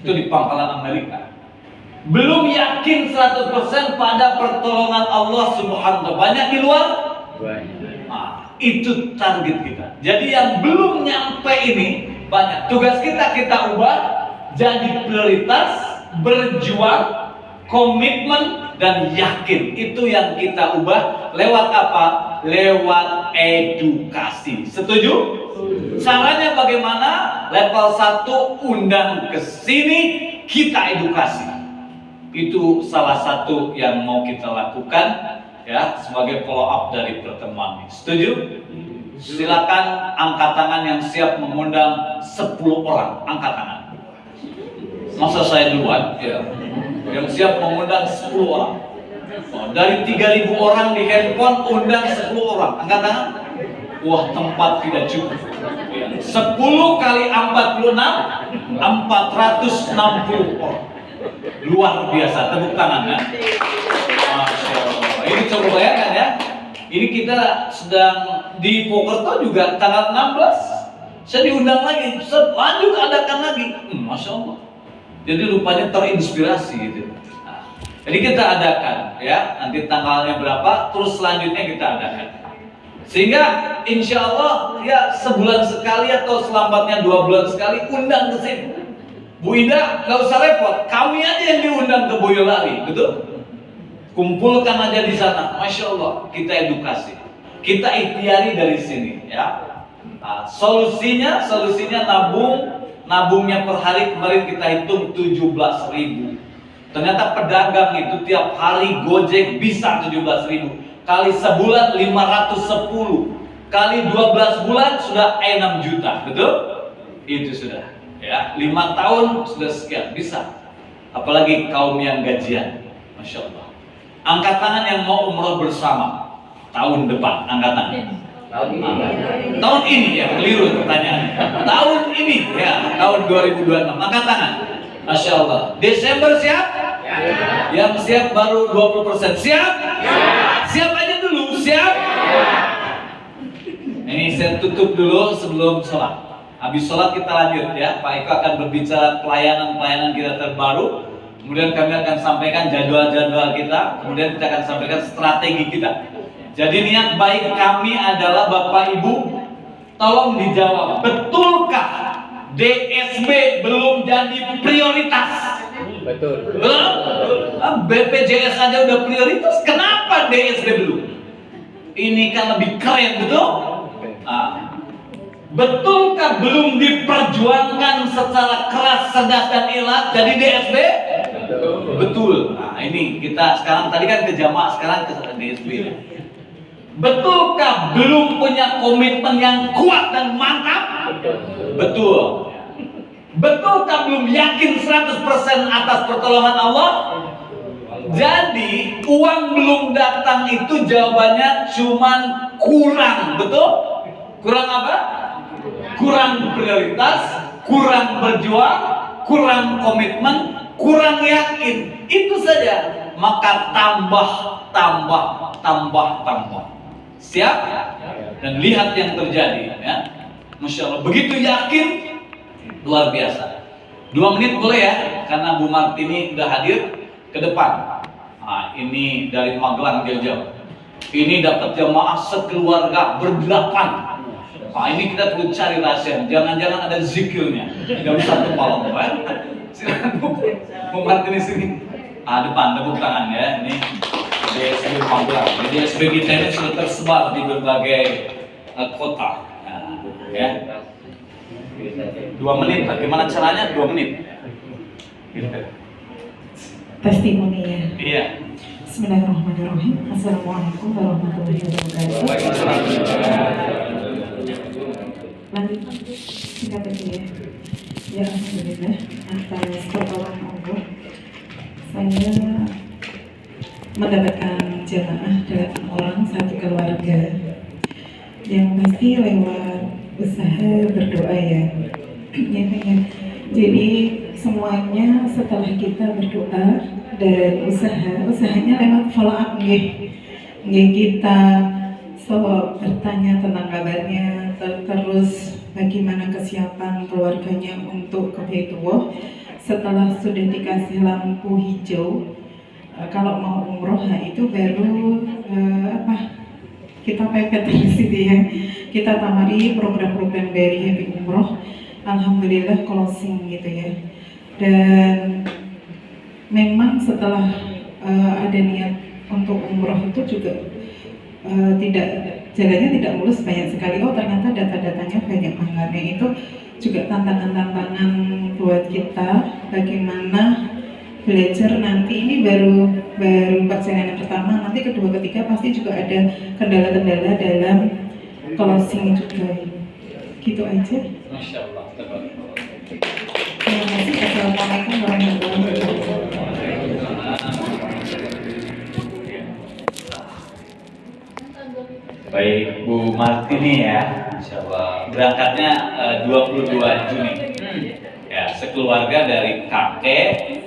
Itu di pangkalan Amerika. Belum yakin 100% pada pertolongan Allah Subhanahu wa ta'ala. Banyak di luar? Nah, itu target kita. Jadi yang belum nyampe ini banyak. Tugas kita ubah jadi prioritas, berjuang, komitmen dan yakin. Itu yang kita ubah lewat apa? Lewat edukasi. Setuju? Caranya bagaimana? Level 1 undang ke sini, kita edukasi. Itu salah satu yang mau kita lakukan ya sebagai follow up dari pertemuan ini. Setuju? Silakan angkat tangan yang siap mengundang 10 orang. Angkat tangan. Masa saya duluan? Ya. Yang siap mengundang 10 orang. Dari 3.000 orang di handphone undang 10 orang. Angkat tangan. Wah, tempat tidak cukup. 10 kali 46, 460 orang. Luar biasa, tepuk tangan ya. Masya Allah. Ini coba bayangkan ya. Ini kita sedang di Pokerto juga tanggal 16. Saya diundang lagi, lanjut adakan lagi. Masya Allah. Jadi rupanya terinspirasi gitu. Nah, jadi kita adakan ya, nanti tanggalnya berapa, terus selanjutnya kita adakan. Sehingga insya Allah ya sebulan sekali atau selambatnya 2 bulan sekali undang ke sini. Bu Ida nggak usah repot, kami aja yang diundang ke Boyolali, betul? Kumpulkan aja di sana, masya Allah, kita edukasi, kita ikhtiari dari sini, ya. Nah, solusinya nabungnya per hari kemarin kita hitung 17.000. Ternyata pedagang itu tiap hari Gojek bisa 17.000 kali sebulan 510 kali 12 bulan sudah 6 juta, betul? Itu sudah, ya. 5 tahun sudah sekian bisa. Apalagi kaum yang gajian, masya Allah. Angkat tangan yang mau umroh bersama tahun depan, angkat tangan. Tahun ini ya, keliru pertanyaannya. Tahun ini ya, tahun 2026, angkat tangan. Masya Allah. Desember siap? Yang siap baru 20%. Siap? Siap aja dulu, siap? Ini saya tutup dulu sebelum sholat. Habis sholat kita lanjut ya. Pak Eko akan berbicara pelayanan kita terbaru. Kemudian kami akan sampaikan jadwal-jadwal kita. Kemudian kita akan sampaikan strategi kita. Jadi niat baik kami adalah Bapak Ibu, tolong dijawab, betulkah DSB belum jadi prioritas? Betul. BPJS aja udah prioritas, kenapa DSB belum? Ini kan lebih keren, betul? Betulkah belum diperjuangkan secara keras, cerdas dan elok jadi DSB? Betul. Nah ini kita sekarang tadi kan ke jamaah, sekarang ke DSB. Betulkah belum punya komitmen yang kuat dan mantap? Betul. Betulkah belum yakin 100% atas pertolongan Allah? Jadi uang belum datang itu jawabannya cuman kurang, betul? Kurang apa? Kurang prioritas, kurang berjuang, kurang komitmen, kurang yakin. Itu saja. Maka tambah. Siap? Dan lihat yang terjadi ya. Masya Allah, begitu yakin, luar biasa. 2 menit boleh ya, karena Bu Martini udah hadir ke depan. Nah, ini dari Magelang jauh-jauh. Ini dapat jamaah sekeluarga berdelapan. Nah, ini kita perlu cari rahasia. Jangan-jangan ada zikirnya. Jam 1 malam, kan? Silakan Bu Martini sini. Depan, tepuk tangan ya. Ini DSB Magelang. DSB kita ini sudah tersebar di berbagai kota. Nah, ya. 2 menit, bagaimana caranya? 2 menit. Gitu. Testimoni ya. Iya. Bismillahirrahmanirrahim. Assalamualaikum warahmatullahi wabarakatuh. Lanjut singkat aja ya. Ya alhamdulillah atas pertolongan Allah saya mendapatkan jamaah 8 orang satu keluarga yang pasti lewat usaha berdoa ya. Jadi semuanya setelah kita berdoa dan usahanya lewat follow up kita bertanya tentang kabarnya, terus bagaimana kesiapan keluarganya untuk ke Baitullah. Setelah sudah dikasih lampu hijau kalau mau umroh, itu baru kita pepet di situ ya. Kita tawari program-program dari Happy Umroh. Alhamdulillah closing gitu ya. Dan memang setelah ada niat untuk umroh itu juga jalannya tidak mulus, banyak sekali. Oh ternyata data-datanya banyak banget. Nah, itu juga tantangan-tantangan buat kita. Bagaimana belajar nanti, ini baru perjalanan pertama, nanti kedua ketiga pasti juga ada kendala-kendala dalam closing juga. Gitu aja. Masya Allah. Terima kasih. Assalamualaikum warahmatullahi wabarakatuh. Baik Bu Martini ya, Insya Allah. Berangkatnya 22 Juni. Ya, sekeluarga dari kakek,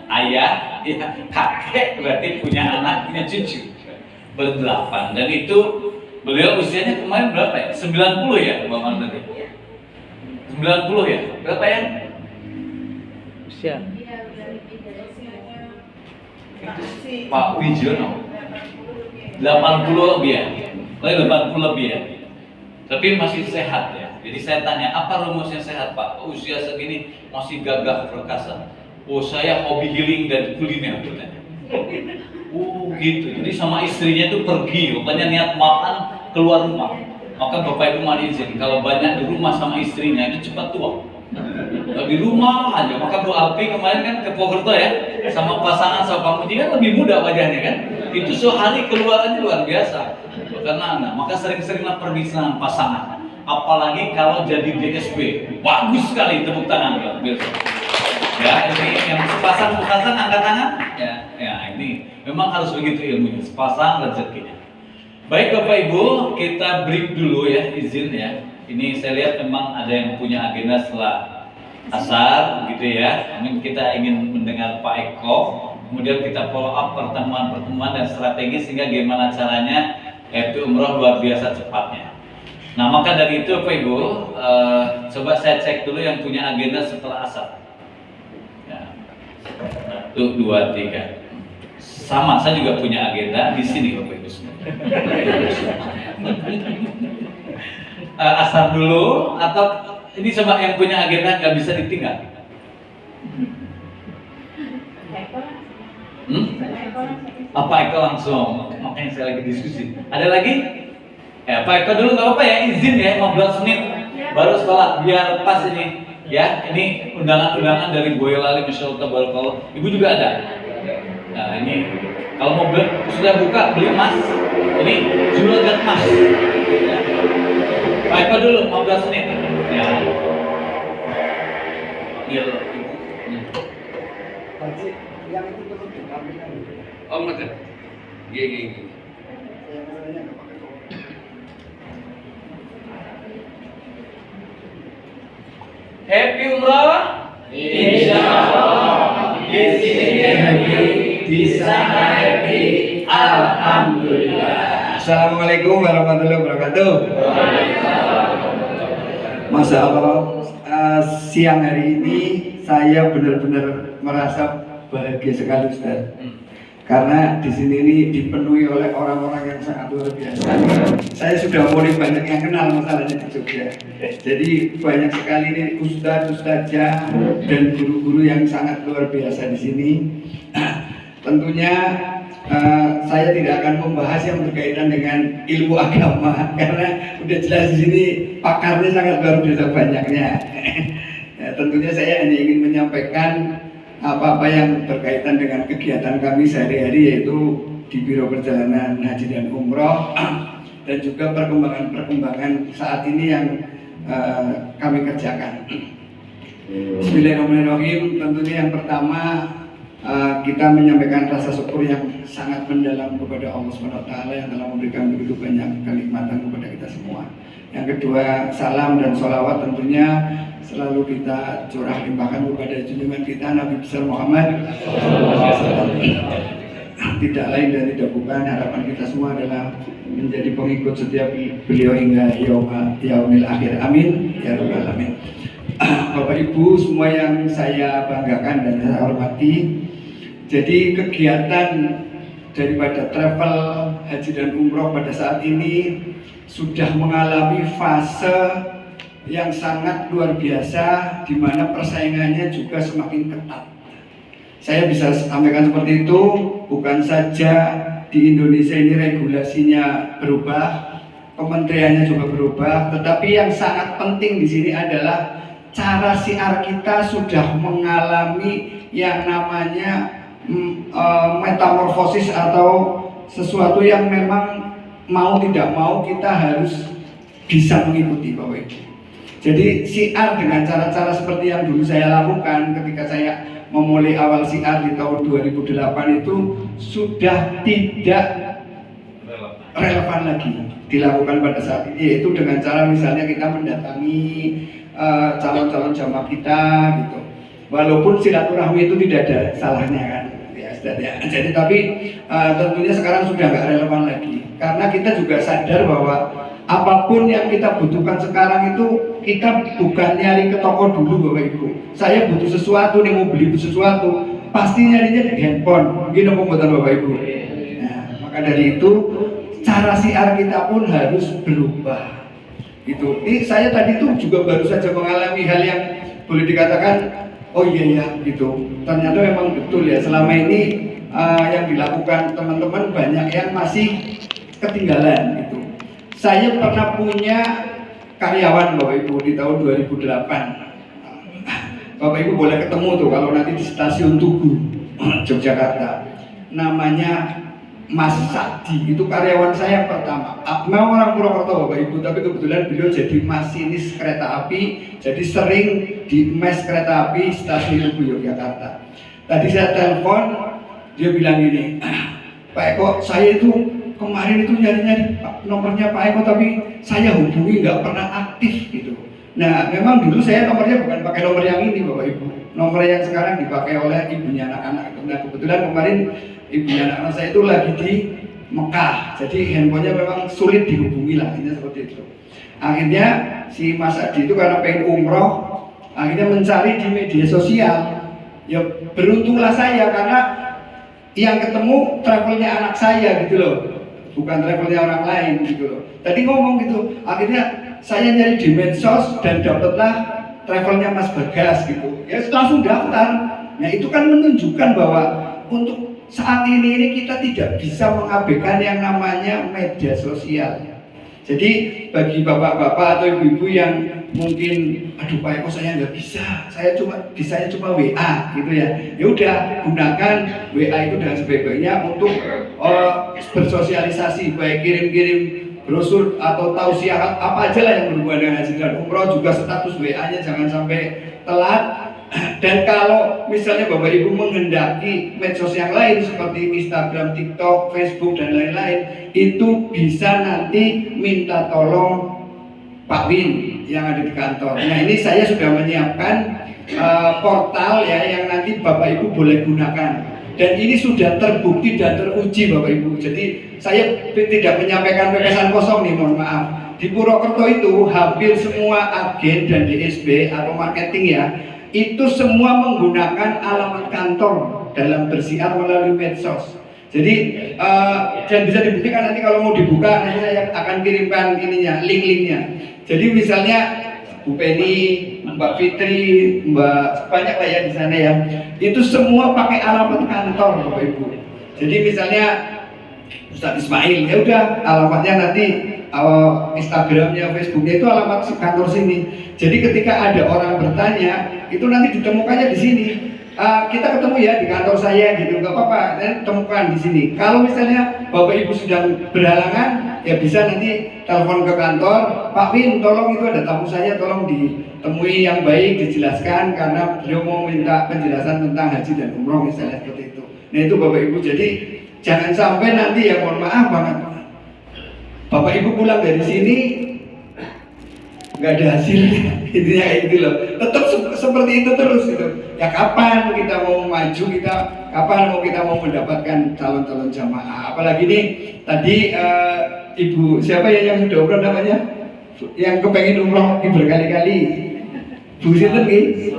ayah, ya, kakek berarti punya anak, punya cucu. berdelapan, dan itu beliau usianya kemarin berapa ya? 90 ya Bang Arnadi? 90 ya? Berapa ya? Usia. Pak Wijono 80 lebih ya? 80 lebih ya? Tapi masih sehat ya. Jadi saya tanya, apa rumusnya sehat Pak? Usia segini masih gagah perkasa. Oh, saya hobi healing dan kuliner katanya. Oh gitu. Jadi sama istrinya tuh pergi, pokoknya niat makan keluar rumah. Maka Bapak Ibu mohon izin, kalau banyak di rumah sama istrinya itu cepat tua. Kalau di rumah aja, maka Bu Alpi kemarin kan ke Purwokerto ya, sama pasangan sama Pak Muji kan lebih muda wajahnya kan. Itu sehari keluarannya luar biasa. Karena anak, maka sering-seringlah pergi sama pasangan. Apalagi kalau jadi DSP, bagus sekali, tepuk tangan Pak. Ya, ini yang sepasang angkat tangan. Ya, ini memang harus begitu ilmunya, sepasang rezekinya. Baik Bapak Ibu, kita break dulu ya, izin ya. Ini saya lihat memang ada yang punya agenda setelah asar, gitu ya. Mungkin kita ingin mendengar Pak Eko, kemudian kita follow up pertemuan-pertemuan dan strategi sehingga gimana caranya happy umroh luar biasa cepatnya. Nah maka dari itu Bapak Ibu, coba saya cek dulu yang punya agenda setelah asar. 1, 2, 3. Sama, saya juga punya agenda di sini Bapak Ibu semua. Asar dulu atau ini coba yang punya agenda nggak bisa ditinggal. Apa Eko langsung? Makanya saya lagi diskusi. Ada lagi? Pak Eko dulu nggak apa-apa ya, izin ya 15 menit baru sekolah biar pas ini. Ya, ini undangan-undangan dari Boyolali, Masya Allah, Tabarakallah. Ibu juga ada. Nah, ini kalau mau beli, sudah buka beli emas. Ini juragan emas. Ya. Pak Eko dulu 15 menit. Ya. Iya, Ibu. Yang itu perlu ditampilkan. Oh, betul. Gini. Happy umroh. Insyaallah. Di sini happy, di sana happy. Alhamdulillah. Assalamualaikum warahmatullahi wabarakatuh. Masya Allah, siang hari ini saya benar-benar merasa bahagia sekali Ustaz. Karena di sini ini dipenuhi oleh orang-orang yang sangat luar biasa. Saya sudah mulai banyak yang kenal masalahnya di Jogja. Jadi banyak sekali ini ustadz-ustadzah dan guru-guru yang sangat luar biasa di sini. Tentunya saya tidak akan membahas yang berkaitan dengan ilmu agama karena udah jelas di sini pakarnya sangat luar biasa banyaknya. Ya, tentunya saya hanya ingin menyampaikan apa-apa yang berkaitan dengan kegiatan kami sehari-hari, yaitu di Biro Perjalanan Haji dan Umroh dan juga perkembangan saat ini yang kami kerjakan. Bismillahirrahmanirrahim. Tentunya yang pertama kita menyampaikan rasa syukur yang sangat mendalam kepada Allah SWT yang telah memberikan begitu banyak kenikmatan kepada kita semua. Yang kedua, salam dan sholawat tentunya selalu kita curah limpahkan kepada junjungan kita Nabi besar Muhammad. Tidak lain dan tidak bukan, harapan kita semua adalah menjadi pengikut setiap beliau hingga yaumil akhir. Amin ya rabbal alamin. Bapak Ibu semua yang saya banggakan dan saya hormati, jadi kegiatan daripada travel haji dan umroh pada saat ini sudah mengalami fase yang sangat luar biasa, di mana persaingannya juga semakin ketat. Saya bisa sampaikan seperti itu, bukan saja di Indonesia ini regulasinya berubah, kementeriannya juga berubah, tetapi yang sangat penting di sini adalah cara siar kita sudah mengalami yang namanya metamorfosis atau sesuatu yang memang mau tidak mau kita harus bisa mengikuti Bapak Ibu. Jadi siar dengan cara-cara seperti yang dulu saya lakukan ketika saya memulai awal siar di tahun 2008 itu sudah tidak relevan lagi dilakukan pada saat ini, yaitu dengan cara misalnya kita mendatangi calon-calon jamaah kita gitu. Walaupun silaturahmi itu tidak ada salahnya kan, ya, Ustaz ya. Jadi tapi tentunya sekarang sudah nggak relevan lagi karena kita juga sadar bahwa apapun yang kita butuhkan sekarang itu kita bukan nyari ke toko dulu Bapak Ibu. Saya butuh sesuatu nih, mau beli sesuatu pasti nyarinya di handphone. Mungkin komputer Bapak Ibu. Nah, maka dari itu cara siar kita pun harus berubah. Gitu. Ini saya tadi tuh juga baru saja mengalami hal yang boleh dikatakan oh iya ya gitu. Ternyata memang betul ya selama ini yang dilakukan teman-teman banyak yang masih ketinggalan gitu. Saya pernah punya karyawan Bapak Ibu di tahun 2008. Bapak Ibu boleh ketemu tuh kalau nanti di stasiun Tugu, Yogyakarta. Namanya Mas Sakdi, itu karyawan saya yang pertama. Memang orang Purwokerto Bapak Ibu, tapi kebetulan beliau jadi masinis kereta api, jadi sering di mes kereta api stasiun Tugu Yogyakarta. Tadi saya telepon, dia bilang gini, Pak Eko, saya itu kemarin itu nyari-nyari nomornya Pak Eko, tapi saya hubungi nggak pernah aktif gitu. Nah, memang dulu saya nomornya bukan pakai nomor yang ini Bapak Ibu, nomor yang sekarang dipakai oleh ibunya anak-anak. Nah, kebetulan kemarin ibunya anak-anak saya itu lagi di Mekah, jadi handphonenya memang sulit dihubungi lah, ini seperti itu. Akhirnya si Mas Adi itu karena pengen umroh, akhirnya mencari di media sosial. Ya beruntunglah saya karena yang ketemu travelnya anak saya gitu loh, bukan travelnya orang lain gitu loh. Tadi ngomong gitu, akhirnya saya nyari di medsos dan dapatlah travelnya Mas Bagas gitu. Ya langsung daftar. Nah itu kan menunjukkan bahwa untuk saat ini kita tidak bisa mengabaikan yang namanya media sosial. Jadi bagi bapak-bapak atau ibu-ibu yang mungkin, aduh Pak Eko saya nggak bisa, saya cuma WA gitu ya. Ya udah gunakan WA itu dengan sebaik-baiknya untuk bersosialisasi, baik kirim-kirim brosur atau tausiah apa aja lah yang berhubungan dengan haji dan umroh. Juga status WA-nya jangan sampai telat. Dan kalau misalnya Bapak Ibu menghendaki medsos yang lain seperti Instagram, TikTok, Facebook dan lain-lain, itu bisa nanti minta tolong Pak Win yang ada di kantor. Nah ini saya sudah menyiapkan portal ya yang nanti Bapak Ibu boleh gunakan. Dan ini sudah terbukti dan teruji Bapak Ibu. Jadi saya tidak menyampaikan pepesan kosong nih, mohon maaf. Di Purwokerto itu hampir semua agen dan DSB atau marketing ya, itu semua menggunakan alamat kantor dalam bersiar melalui medsos. Jadi dan bisa dibuktikan nanti kalau mau dibuka nanti saya akan kirimkan ininya, link-linknya. Jadi misalnya Bu Penny, Mbak Fitri, Mbak banyak lah ya di sana ya. Itu semua pakai alamat kantor Bapak Ibu. Jadi misalnya Ustaz Ismail, ya udah alamatnya nanti Instagramnya, Facebooknya itu alamat kantor sini. Jadi ketika ada orang bertanya, itu nanti ditemukannya di sini. Kita ketemu ya di kantor saya gitu, nggak apa-apa, temukan di sini. Kalau misalnya Bapak Ibu sedang berhalangan, ya bisa nanti telepon ke kantor, Pak Win, tolong itu ada tamu saya, tolong ditemui yang baik, dijelaskan karena beliau mau minta penjelasan tentang haji dan umroh misalnya seperti itu. Nah itu Bapak Ibu, jadi jangan sampai nanti ya mohon maaf banget, Bapak Ibu pulang dari sini nggak ada hasilnya, intinya kayak gitu loh. Tetap seperti itu terus gitu. Ya kapan kita mau maju, kapan kita mau mendapatkan calon-calon jamaah? Apalagi nih tadi Ibu siapa ya yang sudah umroh namanya? Yang kepengen umroh berkali-kali, Bu Sinten nih?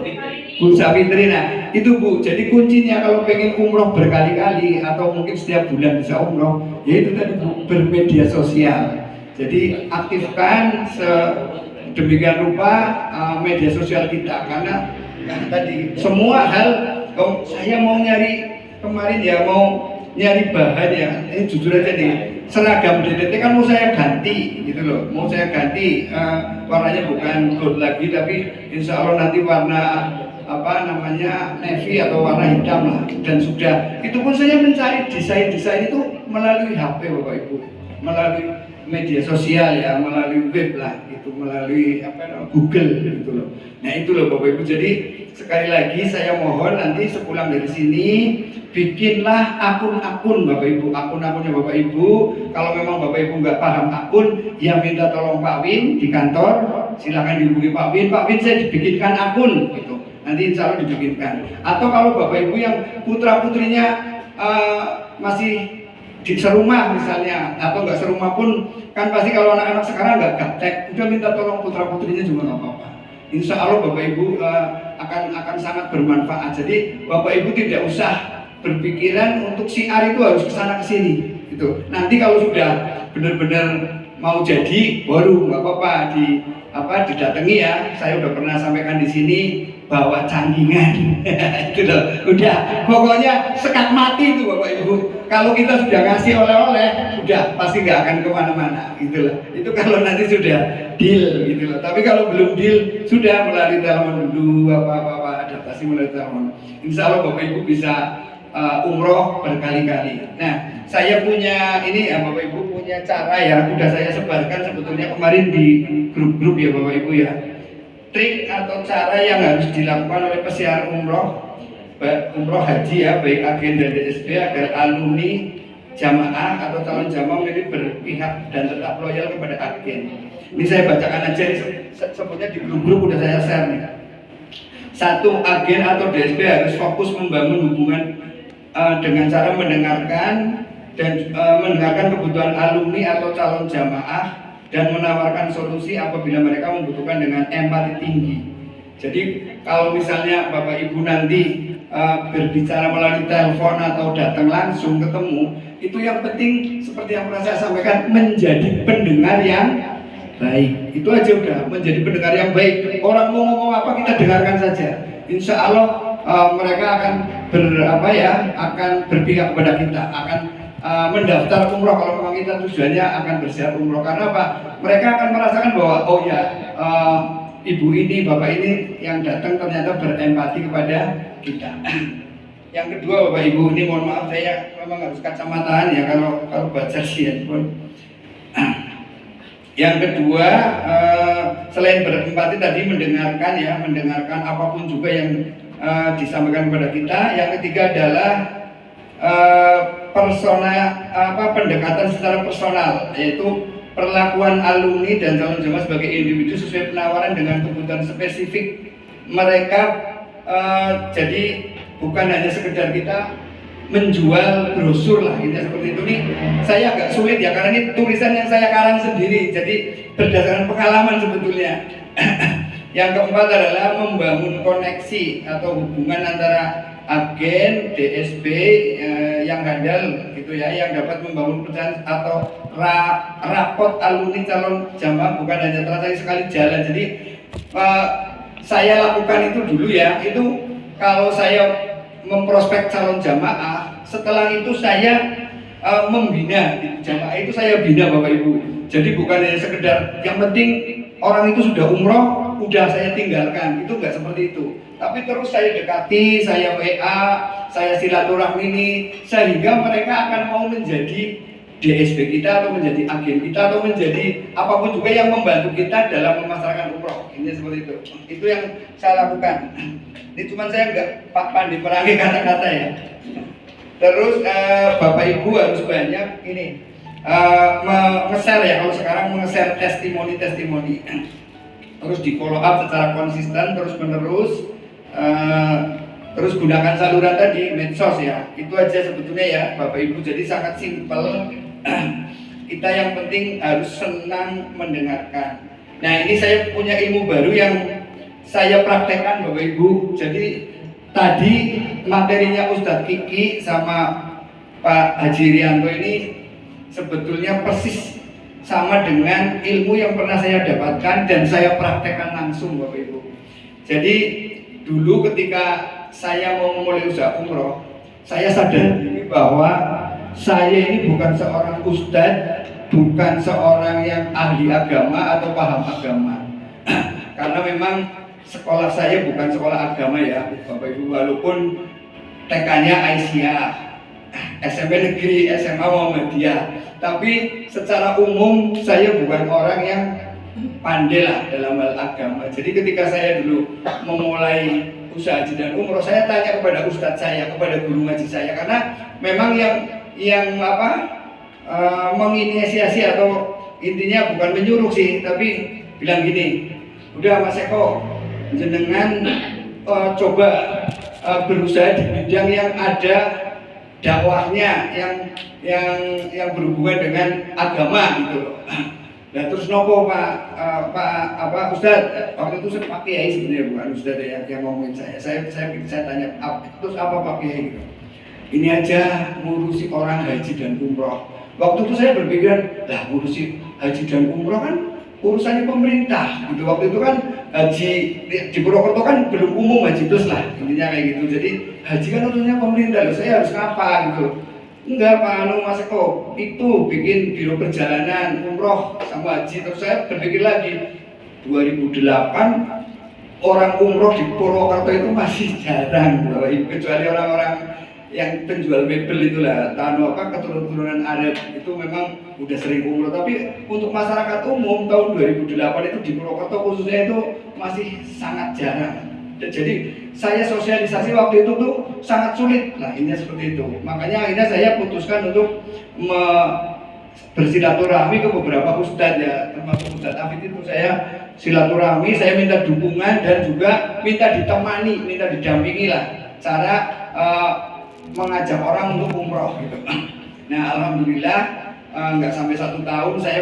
Bu Sapitri. Nah itu Bu, jadi kuncinya kalau pengen umroh berkali-kali atau mungkin setiap bulan bisa umroh, yaitu tadi Bu, bermedia sosial. Jadi aktifkan demikian rupa media sosial kita, karena tadi semua hal saya mau nyari kemarin ya, mau nyari bahan ya, ini jujur aja nih, seragam DTT kan mau saya ganti gitu loh, mau saya ganti warnanya bukan gold lagi tapi insya Allah nanti warna apa namanya navy atau warna hitam lah. Dan sudah itu pun saya mencari desain-desain itu melalui HP Bapak Ibu, melalui media sosial ya, melalui web lah gitu, melalui Google gitu loh. Nah itu loh Bapak Ibu. Jadi sekali lagi saya mohon nanti sepulang dari sini bikinlah akun-akun Bapak Ibu, akun-akunnya Bapak Ibu. Kalau memang Bapak Ibu nggak paham akun, ya minta tolong Pak Win di kantor, silahkan dihubungi Pak Win. Pak Win saya dibikinkan akun gitu, nanti insya Allah dibikinkan. Atau kalau Bapak Ibu yang putra putrinya masih di serumah misalnya atau nggak serumah pun kan pasti kalau anak-anak sekarang nggak gaptek, udah minta tolong putra putrinya juga nggak apa-apa. Insya Allah Bapak Ibu akan sangat bermanfaat. Jadi Bapak Ibu tidak usah berpikiran untuk siar itu harus kesana kesini gitu. Nanti kalau sudah benar-benar mau jadi baru nggak apa-apa didatangi ya. Saya udah pernah sampaikan di sini bawa canggingan itu loh, udah pokoknya sekat mati itu Bapak Ibu. Kalau kita sudah ngasih oleh-oleh udah pasti nggak akan kemana-mana gitu loh. Itu kalau nanti sudah deal gitu loh. Tapi kalau belum deal sudah melalui telepon dulu apa adaptasi melalui telepon. Insya Allah Bapak Ibu bisa umroh berkali-kali. Nah, saya punya ini ya Bapak Ibu punya cara ya, sudah saya sebarkan sebetulnya kemarin di grup-grup ya Bapak Ibu ya. Trik atau cara yang harus dilakukan oleh pesiar umroh haji ya, baik agen dan DSB agar alumni jamaah atau calon jamaah ini berpihak dan tetap loyal kepada agen. Ini saya bacakan aja, sebetulnya di grup-grup udah saya share nih. 1. Agen atau DSB harus fokus membangun hubungan dengan cara mendengarkan kebutuhan alumni atau calon jamaah dan menawarkan solusi apabila mereka membutuhkan dengan empati tinggi. Jadi kalau misalnya Bapak Ibu nanti berbicara melalui telepon atau datang langsung ketemu, itu yang penting seperti yang pernah saya sampaikan, menjadi pendengar yang baik. Itu aja udah, menjadi pendengar yang baik. Orang mau ngomong apa kita dengarkan saja. Insya Allah mereka akan akan berpihak kepada kita, akan mendaftar umroh kalau memang kita tujuannya akan bersiap umroh. Karena apa? Mereka akan merasakan bahwa oh ya ibu ini, bapak ini yang datang ternyata berempati kepada kita. Yang kedua Bapak Ibu, ini mohon maaf saya memang harus kacamataan ya kalau baca sih. Yang kedua selain berempati tadi mendengarkan apapun juga yang disampaikan kepada kita. Yang ketiga adalah pendekatan secara personal, yaitu perlakuan alumni dan calon jamaah sebagai individu sesuai penawaran dengan kebutuhan spesifik mereka. Jadi bukan hanya sekedar kita menjual brosur lah, ini seperti itu nih. Saya agak sulit ya karena ini tulisan yang saya karang sendiri, jadi berdasarkan pengalaman sebetulnya. Yang keempat adalah membangun koneksi atau hubungan antara agen, DSB yang handal gitu ya, yang dapat membangun perusahaan atau rapot alumni calon jamaah, bukan hanya transaksi sekali jalan. Jadi saya lakukan itu dulu ya, itu kalau saya memprospek calon jamaah, setelah itu saya membina jamaah itu saya bina Bapak Ibu. Jadi bukan hanya sekedar yang penting orang itu sudah umroh, udah saya tinggalkan, itu nggak seperti itu. Tapi terus saya dekati, saya WA, saya silaturahmi ini, sehingga mereka akan mau menjadi DSB kita atau menjadi agen kita atau menjadi apapun juga yang membantu kita dalam memasarkan umroh. Ini seperti itu. Itu yang saya lakukan. Ini cuma saya nggak pandai merangi kata-kata ya. Terus Bapak Ibu harus banyak ini nge-share ya, kalau sekarang nge-share testimoni. Terus di follow up secara konsisten terus menerus. Terus gunakan saluran tadi medsos ya. Itu aja sebetulnya ya Bapak Ibu. Jadi sangat simpel. Kita yang penting harus senang mendengarkan. Nah ini saya punya ilmu baru yang saya praktekkan Bapak Ibu. Jadi tadi materinya Ustadz Kiki sama Pak Haji Rianto ini sebetulnya persis sama dengan ilmu yang pernah saya dapatkan dan saya praktekkan langsung Bapak Ibu. Jadi dulu ketika saya mau memulai usaha umroh, saya sadar bahwa saya ini bukan seorang ustadz, bukan seorang yang ahli agama atau paham agama. Karena memang sekolah saya bukan sekolah agama ya Bapak Ibu, walaupun TK-nya Aisyah, SMP Negeri, SMA Muhammadiyah, tapi secara umum saya bukan orang yang pandai lah dalam hal agama. Jadi ketika saya dulu memulai usaha haji dan umroh, saya tanya kepada ustadz saya, kepada guru ngaji saya, karena memang yang menginisiasi atau intinya bukan menyuruh sih, tapi bilang gini, udah Mas Eko, jenengan coba berusaha di bidang yang ada dakwahnya yang berhubungan dengan agama gitu loh. Nah terus nopo Pak Ustadz, waktu itu saya Pak Kiai sebenarnya bukan Ustadz yang ngomongin saya tanya terus apa Pak Kiai gitu. Ini aja ngurusi orang haji dan umroh. Waktu itu saya berpikiran, lah ngurusi haji dan umroh kan urusannya pemerintah gitu. Waktu itu kan haji di Purwokerto kan belum umum haji plus lah intinya kayak gitu. Jadi haji kan urusannya pemerintah loh, saya harus ngapa gitu. Enggak Pak Mas Eko, itu bikin biro perjalanan umroh sama haji. Terus saya berpikir lagi 2008 orang umroh di Purwokerto itu masih jarang Bapak Ibu, kecuali orang-orang yang penjual mebel itulah, keturunan Arab itu memang udah sering umroh. Tapi untuk masyarakat umum tahun 2008 itu di Purwokerto khususnya itu masih sangat jarang. Jadi saya sosialisasi waktu itu tuh sangat sulit. Nah ini seperti itu. Makanya akhirnya saya putuskan untuk bersilaturahmi ke beberapa ustadz ya, termasuk Ustadz Afid itu saya silaturahmi, saya minta dukungan dan juga minta ditemani, minta didampingi lah cara mengajak orang untuk umroh gitu. Nah alhamdulillah nggak sampai 1 tahun saya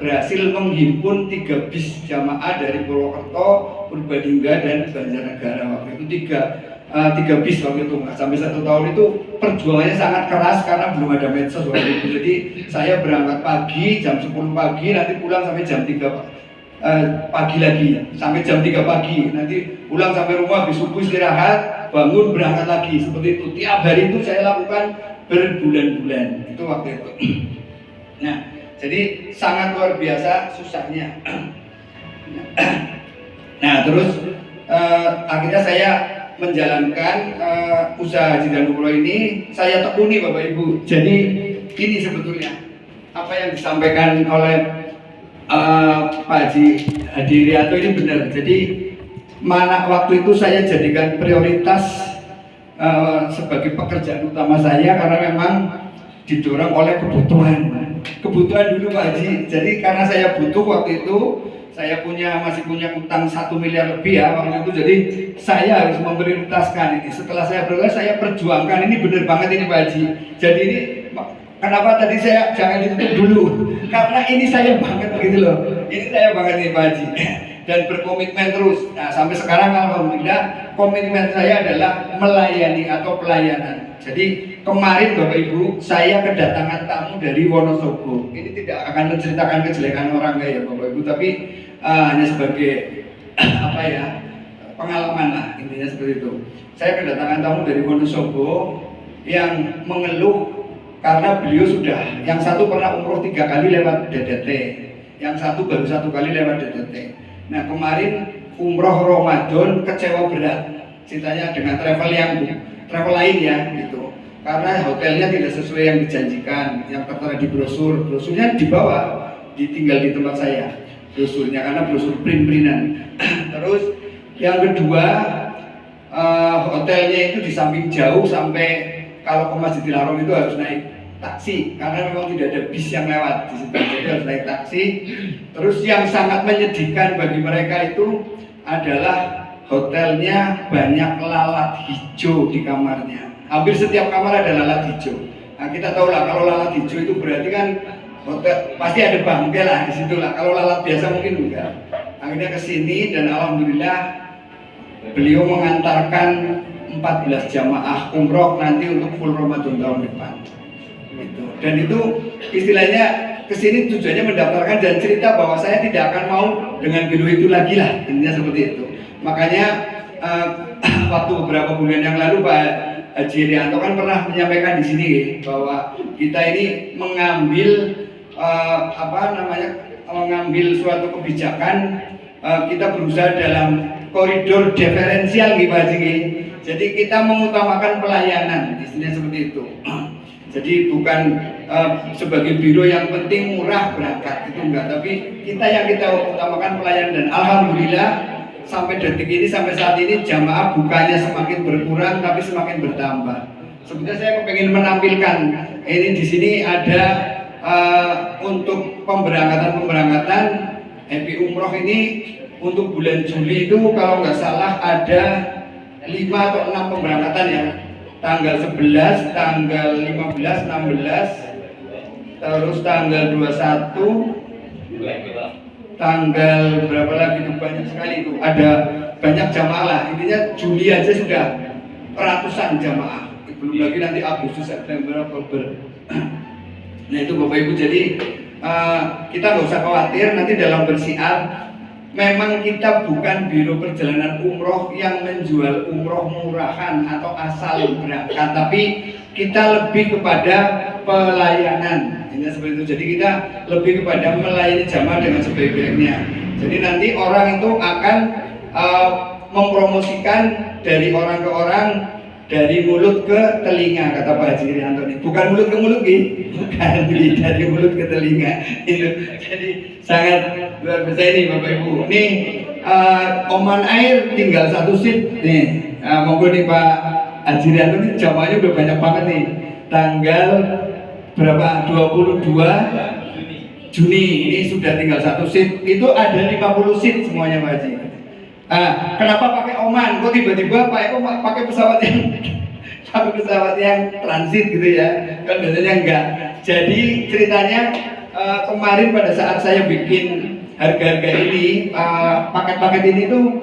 berhasil menghimpun 3 bis jamaah dari Purwokerto, Purbalingga dan Banjarnegara. Waktu itu 3 bis waktu itu, nggak sampai 1 tahun itu perjuangannya sangat keras karena belum ada medsos waktu itu. Jadi saya berangkat pagi jam 10 pagi, nanti pulang sampai jam 3 pagi lagi, sampai jam 3 pagi, nanti pulang sampai rumah, habis subuh istirahat, bangun berangkat lagi, seperti itu. Tiap hari itu saya lakukan berbulan-bulan itu waktu itu. Nah, jadi sangat luar biasa susahnya. Nah, terus akhirnya saya menjalankan usaha haji dan umroh ini, saya tekuni Bapak Ibu. Jadi ini sebetulnya apa yang disampaikan oleh Pak Haji Hadi Rianto ini benar. Jadi mana waktu itu saya jadikan prioritas sebagai pekerjaan utama saya karena memang didorong oleh kebutuhan dulu Pak Haji. Jadi karena saya butuh waktu itu, saya masih punya utang 1 miliar lebih ya waktu itu. Jadi saya harus memprioritaskan ini. Setelah saya prioritas, saya perjuangkan ini benar banget ini Pak Haji. Jadi ini kenapa tadi saya jangan ditutup dulu? Karena ini saya banget gitu loh. Ini saya banget nih Pak Haji. Dan berkomitmen terus. Nah sampai sekarang alhamdulillah komitmen saya adalah melayani atau pelayanan. Jadi kemarin Bapak Ibu saya kedatangan tamu dari Wonosobo. Ini tidak akan menceritakan kejelekan orang ya Bapak Ibu, tapi hanya sebagai apa ya, pengalaman lah intinya seperti itu. Saya kedatangan tamu dari Wonosobo yang mengeluh karena beliau sudah, yang satu pernah umroh 3 kali lewat DDT, yang satu baru 1 kali lewat DDT. Nah kemarin umroh Ramadan kecewa berat ceritanya dengan travel lain ya gitu, karena hotelnya tidak sesuai yang dijanjikan, yang tertera di brosurnya dibawa, ditinggal di tempat saya brosurnya karena brosur print-printan. Terus yang kedua hotelnya itu di samping jauh, sampai kalau ke Masjidil Haram itu harus naik taksi karena memang tidak ada bis yang lewat di situ, jadi harus naik taksi. Terus yang sangat menyedihkan bagi mereka itu adalah hotelnya banyak lalat hijau di kamarnya. Hampir setiap kamar ada lalat hijau. Nah kita tahu lah kalau lalat hijau itu berarti kan hotel pasti ada bangkai lah di situ lah. Kalau lalat biasa mungkin enggak. Akhirnya ke sini dan alhamdulillah beliau mengantarkan 14 jamaah umroh nanti untuk full Ramadan tahun depan. Gitu. Dan itu istilahnya kesini tujuannya mendaftarkan dan cerita bahwa saya tidak akan mau dengan biro itu lagi lah, intinya seperti itu. Makanya waktu beberapa bulan yang lalu Pak Haji Rianto kan pernah menyampaikan di sini bahwa kita ini mengambil mengambil suatu kebijakan, kita berusaha dalam koridor diferensial gitu Pak Haji. Jadi kita mengutamakan pelayanan, istilahnya seperti itu. Jadi bukan sebagai biro yang penting murah berangkat, itu enggak, tapi kita utamakan pelayanan. Dan alhamdulillah sampai detik ini, sampai saat ini jamaah bukannya semakin berkurang tapi semakin bertambah. Sebenarnya saya pengen menampilkan ini di sini ada untuk pemberangkatan Happy Umroh ini untuk bulan Juli itu kalau nggak salah ada 5 atau 6 pemberangkatan ya. tanggal 11, tanggal 15, 16, terus tanggal 21, tanggal berapa lagi itu, banyak sekali itu, ada banyak jamaah lah. Intinya Juli aja sudah ratusan jamaah, belum lagi nanti Agustus, September, Oktober. Nah itu Bapak Ibu, jadi kita nggak usah khawatir nanti dalam bersiar. Memang kita bukan biro perjalanan umroh yang menjual umroh murahan atau asal berangkat, tapi kita lebih kepada pelayanan. Ini seperti itu. Jadi kita lebih kepada melayani jamaah dengan sebaik-baiknya. Jadi nanti orang itu akan mempromosikan dari orang ke orang, dari mulut ke telinga, kata Pak Haji Rianto ini. Bukan mulut ke mulut, bukan, dari mulut ke telinga. Itu jadi sangat luar biasa ini Bapak Ibu. Nih Oman Air tinggal 1 seat nih. Monggo nih Pak Haji Rianto ini, jamaahnya udah banyak banget nih. Tanggal berapa? 22 Juni ini sudah tinggal 1 seat. Itu ada 50 seat semuanya Pak Haji. Kenapa pakai Oman? Kok tiba-tiba Pak Eko pakai pesawat yang transit gitu ya? Kan biasanya enggak. Jadi ceritanya kemarin pada saat saya bikin harga-harga ini, paket-paket ini tuh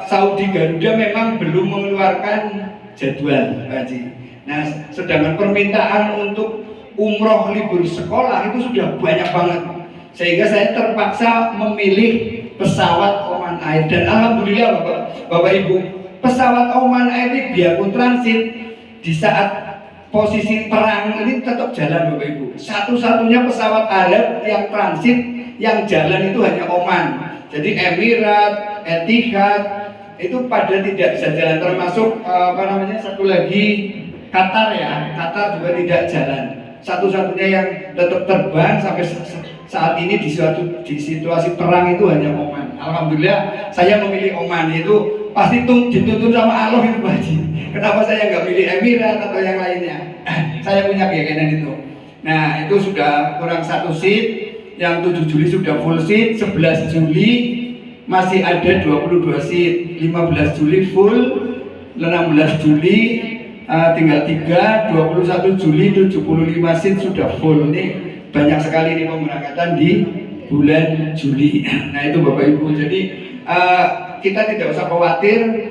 Saudi Garuda memang belum mengeluarkan jadwal, Pak Haji. Nah, sedangkan permintaan untuk umroh libur sekolah itu sudah banyak banget, sehingga saya terpaksa memilih pesawat Oman Air. Dan alhamdulillah Bapak Ibu, pesawat Oman Air ini biarpun transit di saat posisi perang ini tetap jalan Bapak Ibu. Satu-satunya pesawat Arab yang transit yang jalan itu hanya Oman. Jadi Emirat, Etihad itu pada tidak bisa jalan, termasuk satu lagi Qatar ya. Qatar juga tidak jalan. Satu-satunya yang tetap terbang sampai saat ini di situasi perang itu hanya Oman. Alhamdulillah saya memilih Oman. Itu pasti dituntun sama Allah itu Pak Haji. Kenapa saya nggak pilih Emirat atau yang lainnya? Saya punya keyakinan itu. Nah itu sudah kurang 1 seat. Yang 7 Juli sudah full seat. 11 Juli masih ada 22 seat. 15 Juli full. 16 Juli tinggal 3. 21 Juli 75 seat sudah full. Nih banyak sekali nih pemberangkatan di bulan Juli. Nah itu Bapak Ibu, jadi kita tidak usah khawatir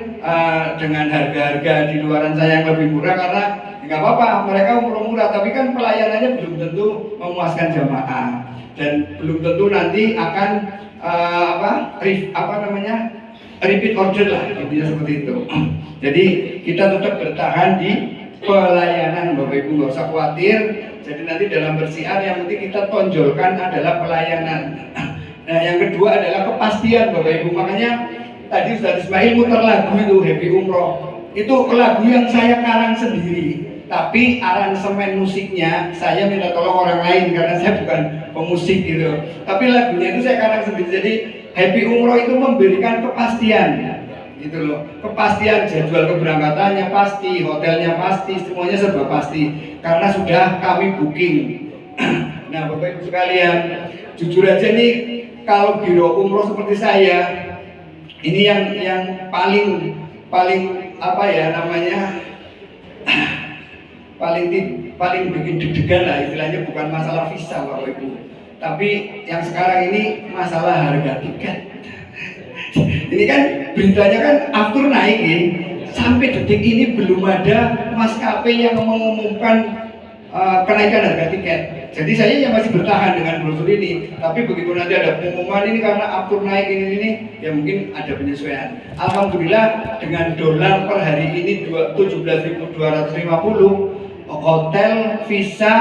dengan harga-harga di luaran saya yang lebih murah, karena nggak apa-apa, mereka umroh murah, tapi kan pelayanannya belum tentu memuaskan jamaah dan belum tentu nanti akan repeat order lah, intinya seperti itu. Jadi kita tetap bertahan di pelayanan Bapak Ibu, nggak usah khawatir. Jadi nanti dalam bersiar yang penting kita tonjolkan adalah pelayanan. Nah yang kedua adalah kepastian Bapak Ibu. Makanya tadi Ustaz Ismail muter lagu itu Happy Umroh. Itu lagu yang saya karang sendiri, tapi aransemen musiknya saya minta tolong orang lain karena saya bukan pemusik gitu. Tapi lagunya itu saya karang sendiri. Jadi Happy Umroh itu memberikan kepastian gitu loh, kepastian jadwal keberangkatannya pasti, hotelnya pasti, semuanya serba pasti karena sudah kami booking. Nah Bapak Ibu sekalian, jujur aja nih, kalau biro umroh seperti saya ini yang paling paling bikin deg-degan lah istilahnya, bukan masalah visa Bapak Ibu, tapi yang sekarang ini masalah harga tiket. Ini kan beritanya kan aftur naik ya. Sampai detik ini belum ada maskapai yang mengumumkan kenaikan harga tiket. Jadi saya yang masih bertahan dengan brosur ini. Tapi begitu nanti ada pengumuman ini karena aftur naik ini ya mungkin ada penyesuaian. Alhamdulillah dengan dolar per hari ini 17.250, hotel, visa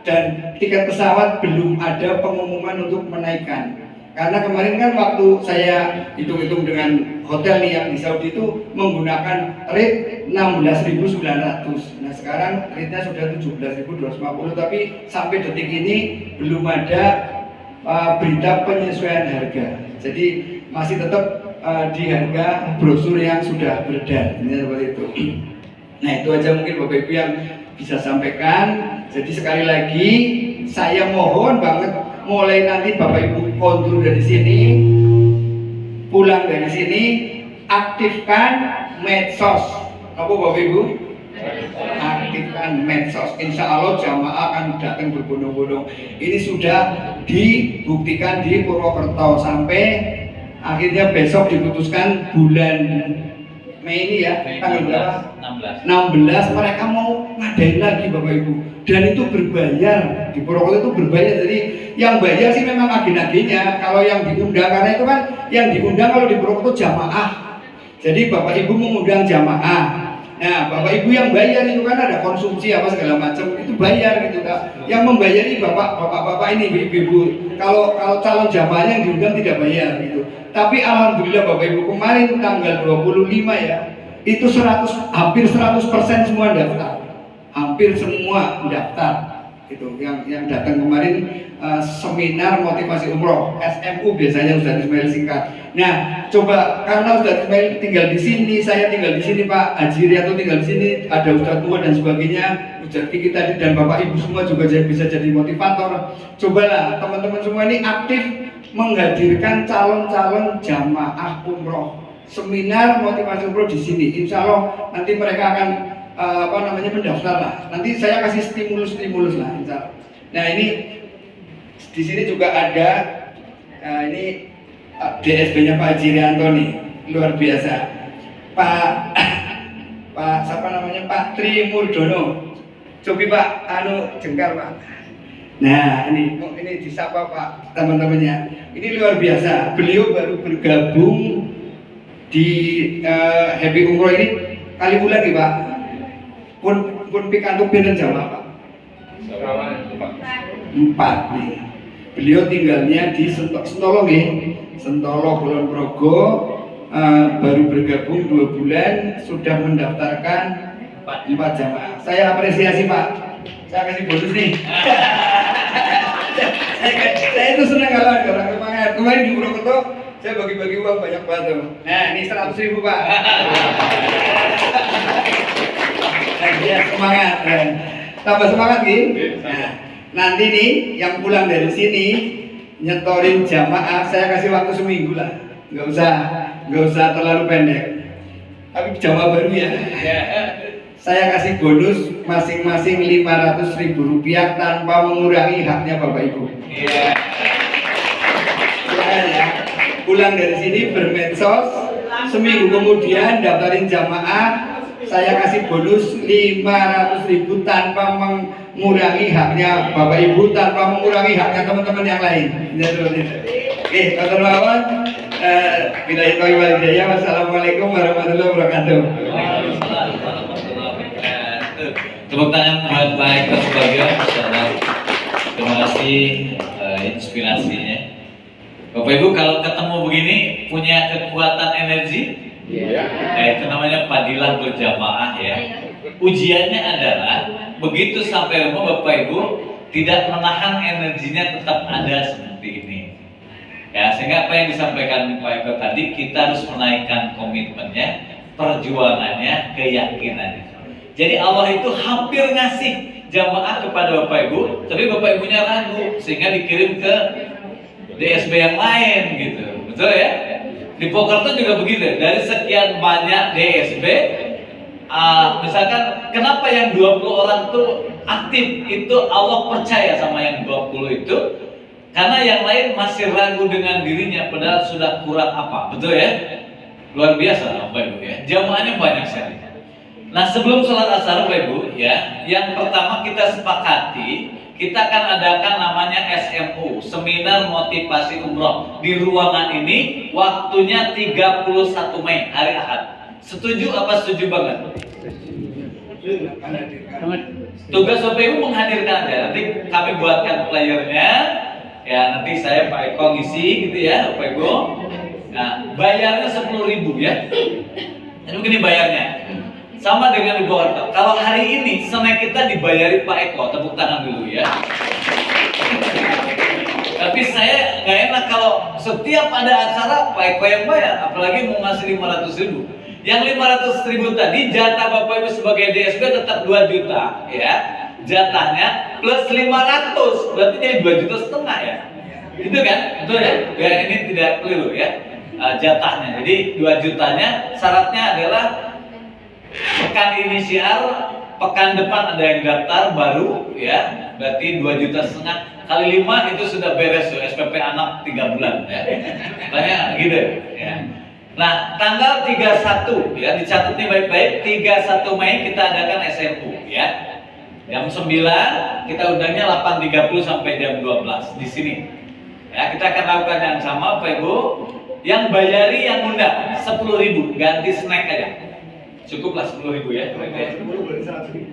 dan tiket pesawat belum ada pengumuman untuk menaikkan. Karena kemarin kan waktu saya hitung-hitung dengan hotel nih yang di Saudi itu menggunakan rate 16.900. Nah sekarang rate-nya sudah 17.250, tapi sampai detik ini belum ada berita penyesuaian harga. Jadi masih tetap di harga brosur yang sudah beredar. Ini seperti itu. Nah itu aja mungkin Bapak Ibu yang bisa sampaikan. Jadi sekali lagi saya mohon banget, mulai nanti Bapak Ibu kontur dari sini, pulang dari sini, aktifkan medsos. Apa Bapak Ibu? menggunakan medsos, insya Allah jamaah akan datang berbondong-bondong. Ini sudah dibuktikan di Purwokerto sampai akhirnya besok diputuskan bulan Mei ini ya, tanggal berapa? 16 mereka mau ngadain lagi Bapak Ibu, dan itu berbayar. Di Purwokerto itu berbayar, jadi yang bayar sih memang agen-agennya, kalau yang diundang, karena itu kan yang diundang kalau di Purwokerto jamaah, jadi Bapak Ibu mengundang jamaah. Nah, Bapak Ibu yang bayar itu kan ada konsumsi apa segala macam, itu bayar gitu Kak. Yang membayari bapak-bapak ini, ibu-ibu. Kalau calon jamaahnya yang diundang tidak bayar gitu. Tapi alhamdulillah Bapak Ibu, kemarin tanggal 25 ya, itu hampir 100% semua daftar. Hampir semua daftar. Itu yang datang kemarin seminar motivasi umroh SMU biasanya Ustadz Ismail singkat. Nah, coba karena Ustadz Ismail tinggal di sini, saya tinggal di sini, Pak Haji Rianto tinggal di sini, ada Ustadz tua dan sebagainya, Ustadz Kiki tadi dan Bapak Ibu semua juga bisa jadi motivator. Cobalah teman-teman semua ini aktif menghadirkan calon-calon jamaah umroh. Seminar motivasi umroh di sini. Insya Allah nanti mereka akan mendaftar lah. Nanti saya kasih stimulus lah, insya Allah. Nah ini di sini juga ada ini DSB-nya Pak Haji Rianto nih, luar biasa. Pak siapa namanya, Pak Tri Murdono. Coba Pak, jengkar Pak. Nah ini disapa Pak teman-temannya. Ini luar biasa. Beliau baru bergabung di Happy Umroh ini kali bulan nih Pak. Pun pikantuk pinten jamaah Pak? 4 nih. Beliau tinggalnya di Sentolo nih, Sentolo Kulon Progo, baru bergabung 2 bulan sudah mendaftarkan 4 jamaah. Saya apresiasi Pak. Saya kasih bonus nih. saya itu senang kalau ada orang semangat. Kemarin di Purwokerto saya bagi-bagi uang banyak banget. Nah ini 100.000 Pak. Ya, semangat, tambah semangat nih. Nah, nanti nih yang pulang dari sini nyetorin jamaah, saya kasih waktu seminggu lah, nggak usah terlalu pendek. Tapi jamaah baru ya. Saya kasih bonus masing-masing 500.000 rupiah tanpa mengurangi haknya Bapak Ibu. Ya. Pulang dari sini bermedsos, seminggu kemudian daftarin jamaah. Saya kasih bonus 500.000 tanpa mengurangi haknya Bapak Ibu, tanpa mengurangi haknya teman-teman yang lain. Oke, Dr. Wawan, billahi taufiq wal hidayah. Wassalamualaikum warahmatullahi wabarakatuh. Tepuk tangan buat Pak Eko Subagio. Terima kasih inspirasinya. Bapak Ibu kalau ketemu begini punya kekuatan energi. Nah, itu namanya padilah berjamaah ya. Ujiannya adalah begitu sampai rumah Bapak Ibu tidak menahan energinya, tetap ada seperti ini. Ya, sehingga apa yang disampaikan Pak Eko tadi, kita harus menaikkan komitmennya, perjuangannya, keyakinannya. Jadi Allah itu hampir ngasih jamaah kepada Bapak Ibu, tapi Bapak Ibunya ragu sehingga dikirim ke DSB yang lain gitu. Betul ya? Di Purwokerto juga begitu, dari sekian banyak DSB, misalkan kenapa yang 20 orang tuh aktif, itu Allah percaya sama yang 20 itu, karena yang lain masih ragu dengan dirinya, padahal sudah kurang apa, betul ya? Luar biasa Bapak Ibu ya, jamaahnya banyak sekali. Nah sebelum sholat asar Bapak Ibu ya, yang pertama kita sepakati, kita akan adakan namanya SMU, Seminar Motivasi Umroh. Di ruangan ini waktunya 31 Mei, hari Ahad. Setuju apa setuju banget? Tugas Bapak Ibu menghadirkan aja. Nanti kami buatkan flyernya. Ya nanti saya Pak Eko ngisi gitu ya Bapak Ibu. Nah bayarnya 10.000 ya. Jadi begini bayarnya. Sama dengan di Purwokerto. Kalau hari ini Senin kita dibayari Pak Eko, tepuk tangan dulu ya. Tapi saya nggak enak kalau setiap ada acara Pak Eko yang bayar, apalagi mau ngasih 500.000. Yang 500.000 tadi jatah Bapak Ibu sebagai DSB tetap 2 juta ya. Jatahnya plus 500, berarti jadi 2,5 juta ya. Itu kan? Betul ya? Biar ini tidak keliru ya. Jatahnya. Jadi 2 jutanya syaratnya adalah pekan inisial pekan depan ada yang daftar baru ya, berarti 2,5 juta kali 5 itu sudah beres tuh SPP anak 3 bulan ya. Makanya gitu ya. Nah, tanggal 31 ya, dicatat nih baik-baik, 31 Mei kita adakan SMU ya. Jam 9 kita undangnya 8.30 sampai jam 12 di sini. Ya, kita akan lakukan yang sama Bapak Ibu. Yang bayari yang undang 10.000, ganti snack aja. Cukuplah 10.000 ya.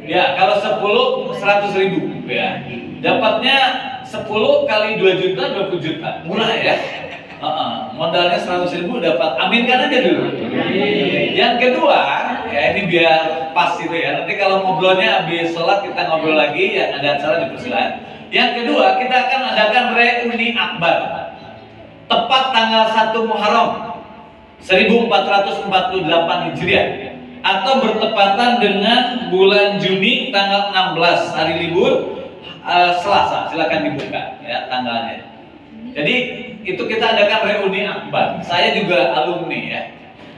Ya, kalau 10 100.000 ya. Dapatnya 10 kali 2 juta 20 juta. Murah ya. Modalnya 100.000 dapat. Aminkan aja dulu. Yang kedua, ya ini biar pas itu ya. Nanti kalau ngobrolnya habis sholat kita ngobrol lagi, yang ada acara di persilahan. Yang kedua, kita akan adakan reuni akbar. Tepat tanggal 1 Muharram 1448 Hijriah atau bertepatan dengan bulan Juni tanggal 16 hari libur Selasa. Silakan dibuka ya tanggalnya. Jadi itu kita adakan reuni akbar. Saya juga alumni ya.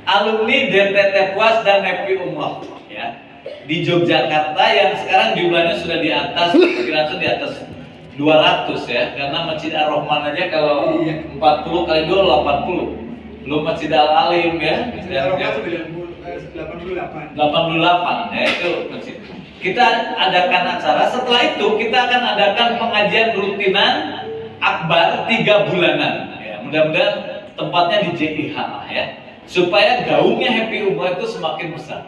Alumni DTT Puas dan Happy Umroh ya. Di Yogyakarta yang sekarang jumlahnya sudah di atas, kira-kira di atas 200 ya. Karena Masjid Ar-Rahman aja kalau 40 kali 2 80. Belum Masjid Al-Alim ya. 88 ya itu masjid. Kita adakan acara, setelah itu kita akan adakan pengajian rutinan akbar 3 bulanan ya. Mudah-mudahan tempatnya di JIH ya, supaya gaungnya Happy Umroh itu semakin besar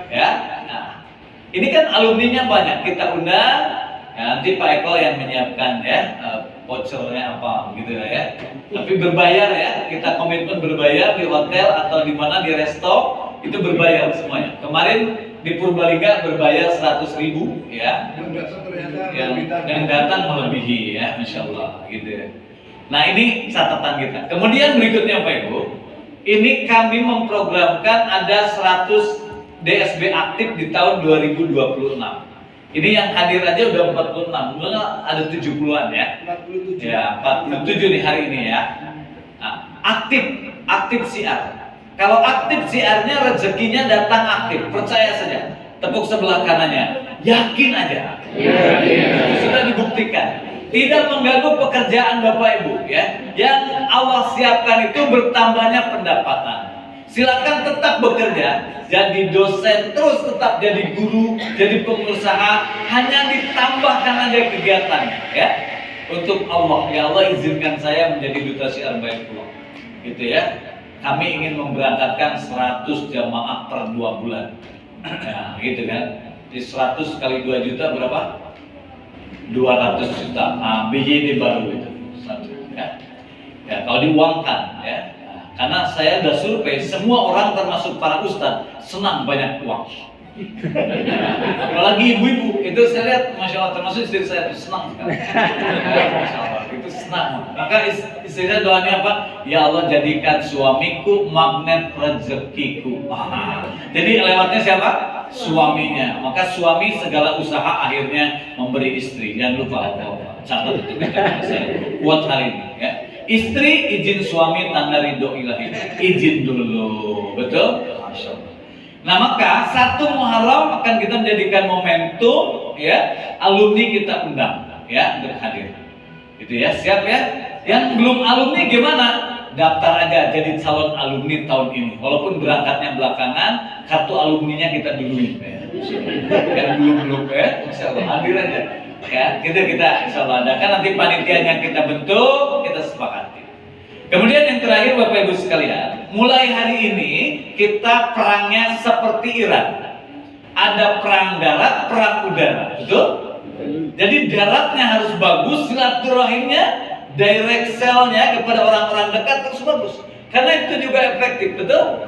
ya. Nah, ini kan alumninya banyak, kita undang ya, nanti Pak Eko yang menyiapkan ya vouchernya apa gitu ya. Tapi berbayar ya, kita komitmen berbayar di hotel atau di mana di resto itu berbayar semuanya. Kemarin di Purbalingga berbayar 100.000 ya. Yang datang melebihi ya, Masya Allah gitu ya. Nah ini catatan kita. Kemudian berikutnya Pak Ibu, ini kami memprogramkan ada 100 DSB aktif di tahun 2026. Ini yang hadir aja udah 46, mungkin ada 70-an ya. 47. Ya, 47 nih hari ini ya. Nah, aktif siar. Kalau aktif siarnya rezekinya datang aktif, percaya saja. Tepuk sebelah kanannya, yakin aja. Sudah dibuktikan. Tidak mengganggu pekerjaan Bapak Ibu ya. Yang Allah siapkan itu bertambahnya pendapatan. Silakan tetap bekerja, jadi dosen, terus tetap jadi guru, jadi pengusaha, hanya ditambahkan aja kegiatannya ya. Untuk Allah, ya Allah izinkan saya menjadi duta syiar Baitullah. Gitu ya. Kami ingin memberangkatkan 100 jamaah per 2 bulan. Ya, gitu kan. Di 100 kali 2 juta berapa? 200 juta. Nah, BJD baru itu. Ya. Ya, kalau diuangkan ya. Karena saya udah survei, semua orang termasuk para ustadz senang banyak uang. Apalagi ibu-ibu, itu saya lihat, Masya Allah, termasuk istri saya itu senang sekali. Masya Allah, itu senang. Maka istri saya doanya apa? Ya Allah jadikan suamiku magnet rezekiku. Jadi lewatnya siapa? Suaminya. Maka suami segala usaha akhirnya memberi istri. Jangan lupa, catat itu kita saya buat hari ini ya. Istri izin suami tanda ridho ilahi. Izin dulu, betul? Masya Allah. Nah maka 1 Muharram akan kita menjadikan momentum ya, alumni kita undang ya untuk hadir. Gitu ya, siap ya? Yang belum alumni gimana? Daftar aja jadi calon alumni tahun ini. Walaupun berangkatnya belakangan, kartu alumninya kita duluin ya. Yang belum ya, Insya Allah hadir aja. Ya, kita insya Allah adakan, nanti panitianya kita bentuk, kita sepakati. Kemudian yang terakhir Bapak Ibu sekalian, mulai hari ini kita perangnya seperti Iran. Ada perang darat, perang udara, betul? Jadi daratnya harus bagus, silaturahimnya, direct sell-nya kepada orang-orang dekat harus bagus. Karena itu juga efektif, betul?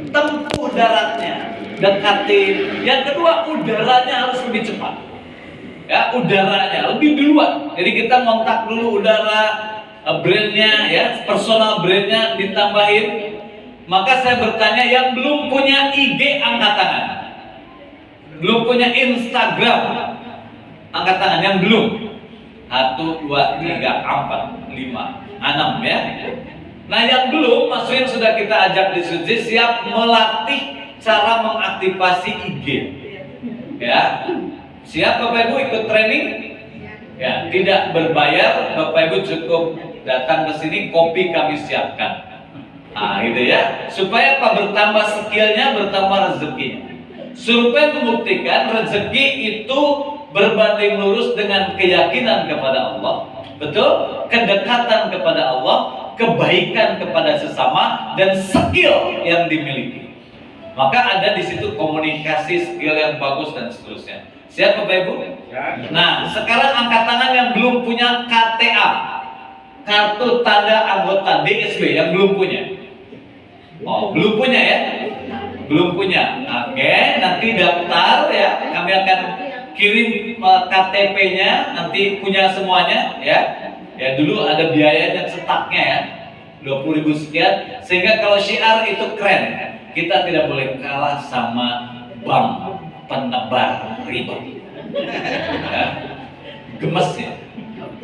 Tempuh daratnya, dekatin. Yang kedua, udaranya harus lebih cepat. Ya, udaranya lebih duluan. Jadi kita kontak dulu udara, brandnya ya, personal brandnya ditambahin. Maka saya bertanya, yang belum punya IG angkat tangan, belum punya Instagram angkat tangan, yang belum. 1, 2, 3, 4, 5, 6 ya. Nah yang belum, maksudnya sudah kita ajak diskusi, siap melatih cara mengaktifasi IG. Ya, siap Bapak Ibu ikut training? Ya, tidak berbayar, Bapak Ibu cukup datang ke sini, kopi kami siapkan. Nah, gitu ya. Supaya apa? Bertambah skillnya, bertambah rezekinya. Survei membuktikan rezeki itu berbanding lurus dengan keyakinan kepada Allah, betul? Kedekatan kepada Allah, kebaikan kepada sesama, dan skill yang dimiliki. Maka ada di situ komunikasi, skill yang bagus dan seterusnya. Siap Bapak Ibu? Nah, sekarang angkat tangan yang belum punya KTA, kartu tanda anggota DSB, yang belum punya. Oh, belum punya ya? Belum punya. Oke, nanti daftar ya. Kami akan kirim KTP-nya, nanti punya semuanya ya. Ya dulu ada biayanya cetaknya ya. 20.000 sekian, sehingga kalau syiar itu keren. Kita tidak boleh kalah sama bank penebar riba. Ya. Gemes ya.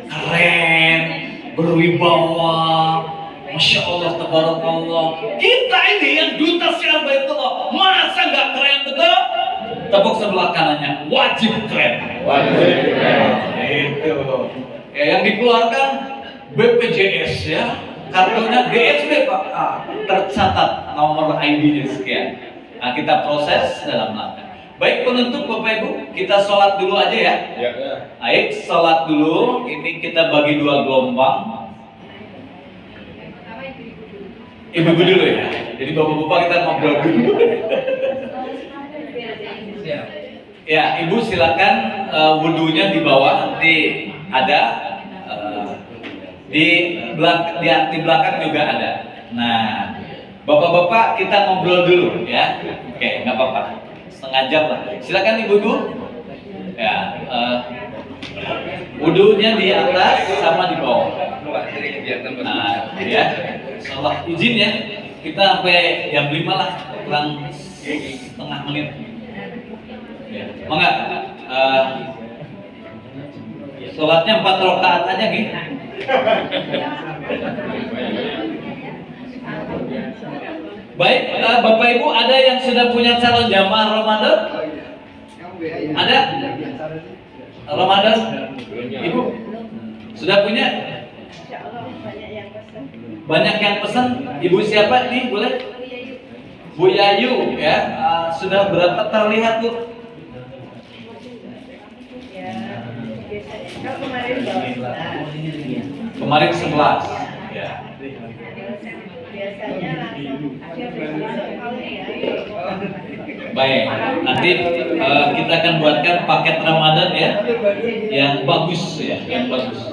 Keren, berwibawa. Masya Allah, tabarakallah. Kita ini yang duta syiar Baitullah, masa nggak keren betul? Tepuk sebelah kanannya, wajib keren. Wajib keren. Itu. Ya, yang dikeluarkan BPJS ya, kartunya DSB Pak. Tercatat nomor ID-nya sekian. Nah, kita proses dalam langkah. Baik penutup Bapak Ibu, kita sholat dulu aja ya. Baik, sholat dulu. Ini kita bagi 2 gelombang. Ibu-ibu dulu ya. Jadi bapak-bapak kita ngobrol dulu. Ya, ibu silakan wudhunya di bawah, nanti ada di belakang juga ada. Nah, bapak-bapak kita ngobrol dulu ya. Oke, nggak apa-apa. Setengah jam lah. Silakan ibu-ibu. Ya, wudhunya di atas sama di bawah. Nah, ya. Insyaallah izin ya. Kita sampai jam 5 lah, kurang setengah menit. Ya, mangga. Sholatnya 4 rakaat aja gitu. Baik, Bapak Ibu ada yang sudah punya calon jamaah Ramadan? Ada? Ramadan? Ibu? Sudah punya? Banyak yang pesan. Ibu siapa nih? Boleh? Bu Yayu ya. Sudah berapa terlihat tuh? Kemarin 11 ya. Baik, nanti kita akan buatkan paket Ramadan ya, yang bagus ya, yang bagus.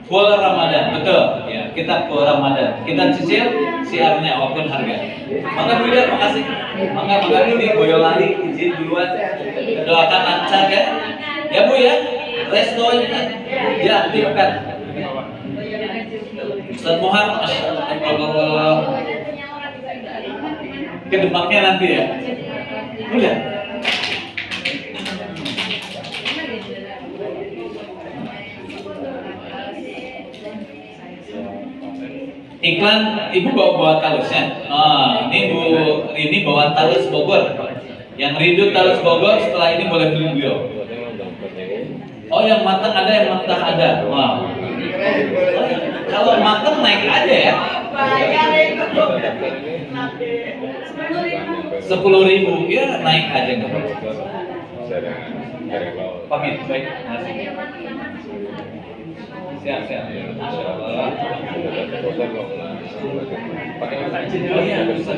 Full Ramadan, betul ya. Kita full Ramadan. Kita cicil siarnya apapun harga. Maka Bu Ida, makasih. Maka ini Boyolali izin duluan. Doakan lancar ya. Ya Bu ya. Restonya diaktifkan. Ustaz Muhammad, Allah. Ke Demaknya nanti ya. Udah. Iklan, ibu bawa talusnya. Ini Bu Rini bawa talus Bogor. Yang rindu talus Bogor setelah ini boleh beli beliau. Oh, yang matang ada, yang mentah ada. Wow. Kalau matang naik aja ya. 10.000 ya, naik aja nggak apa-apa. Pamit, baik. Siap. Oh iya, bisa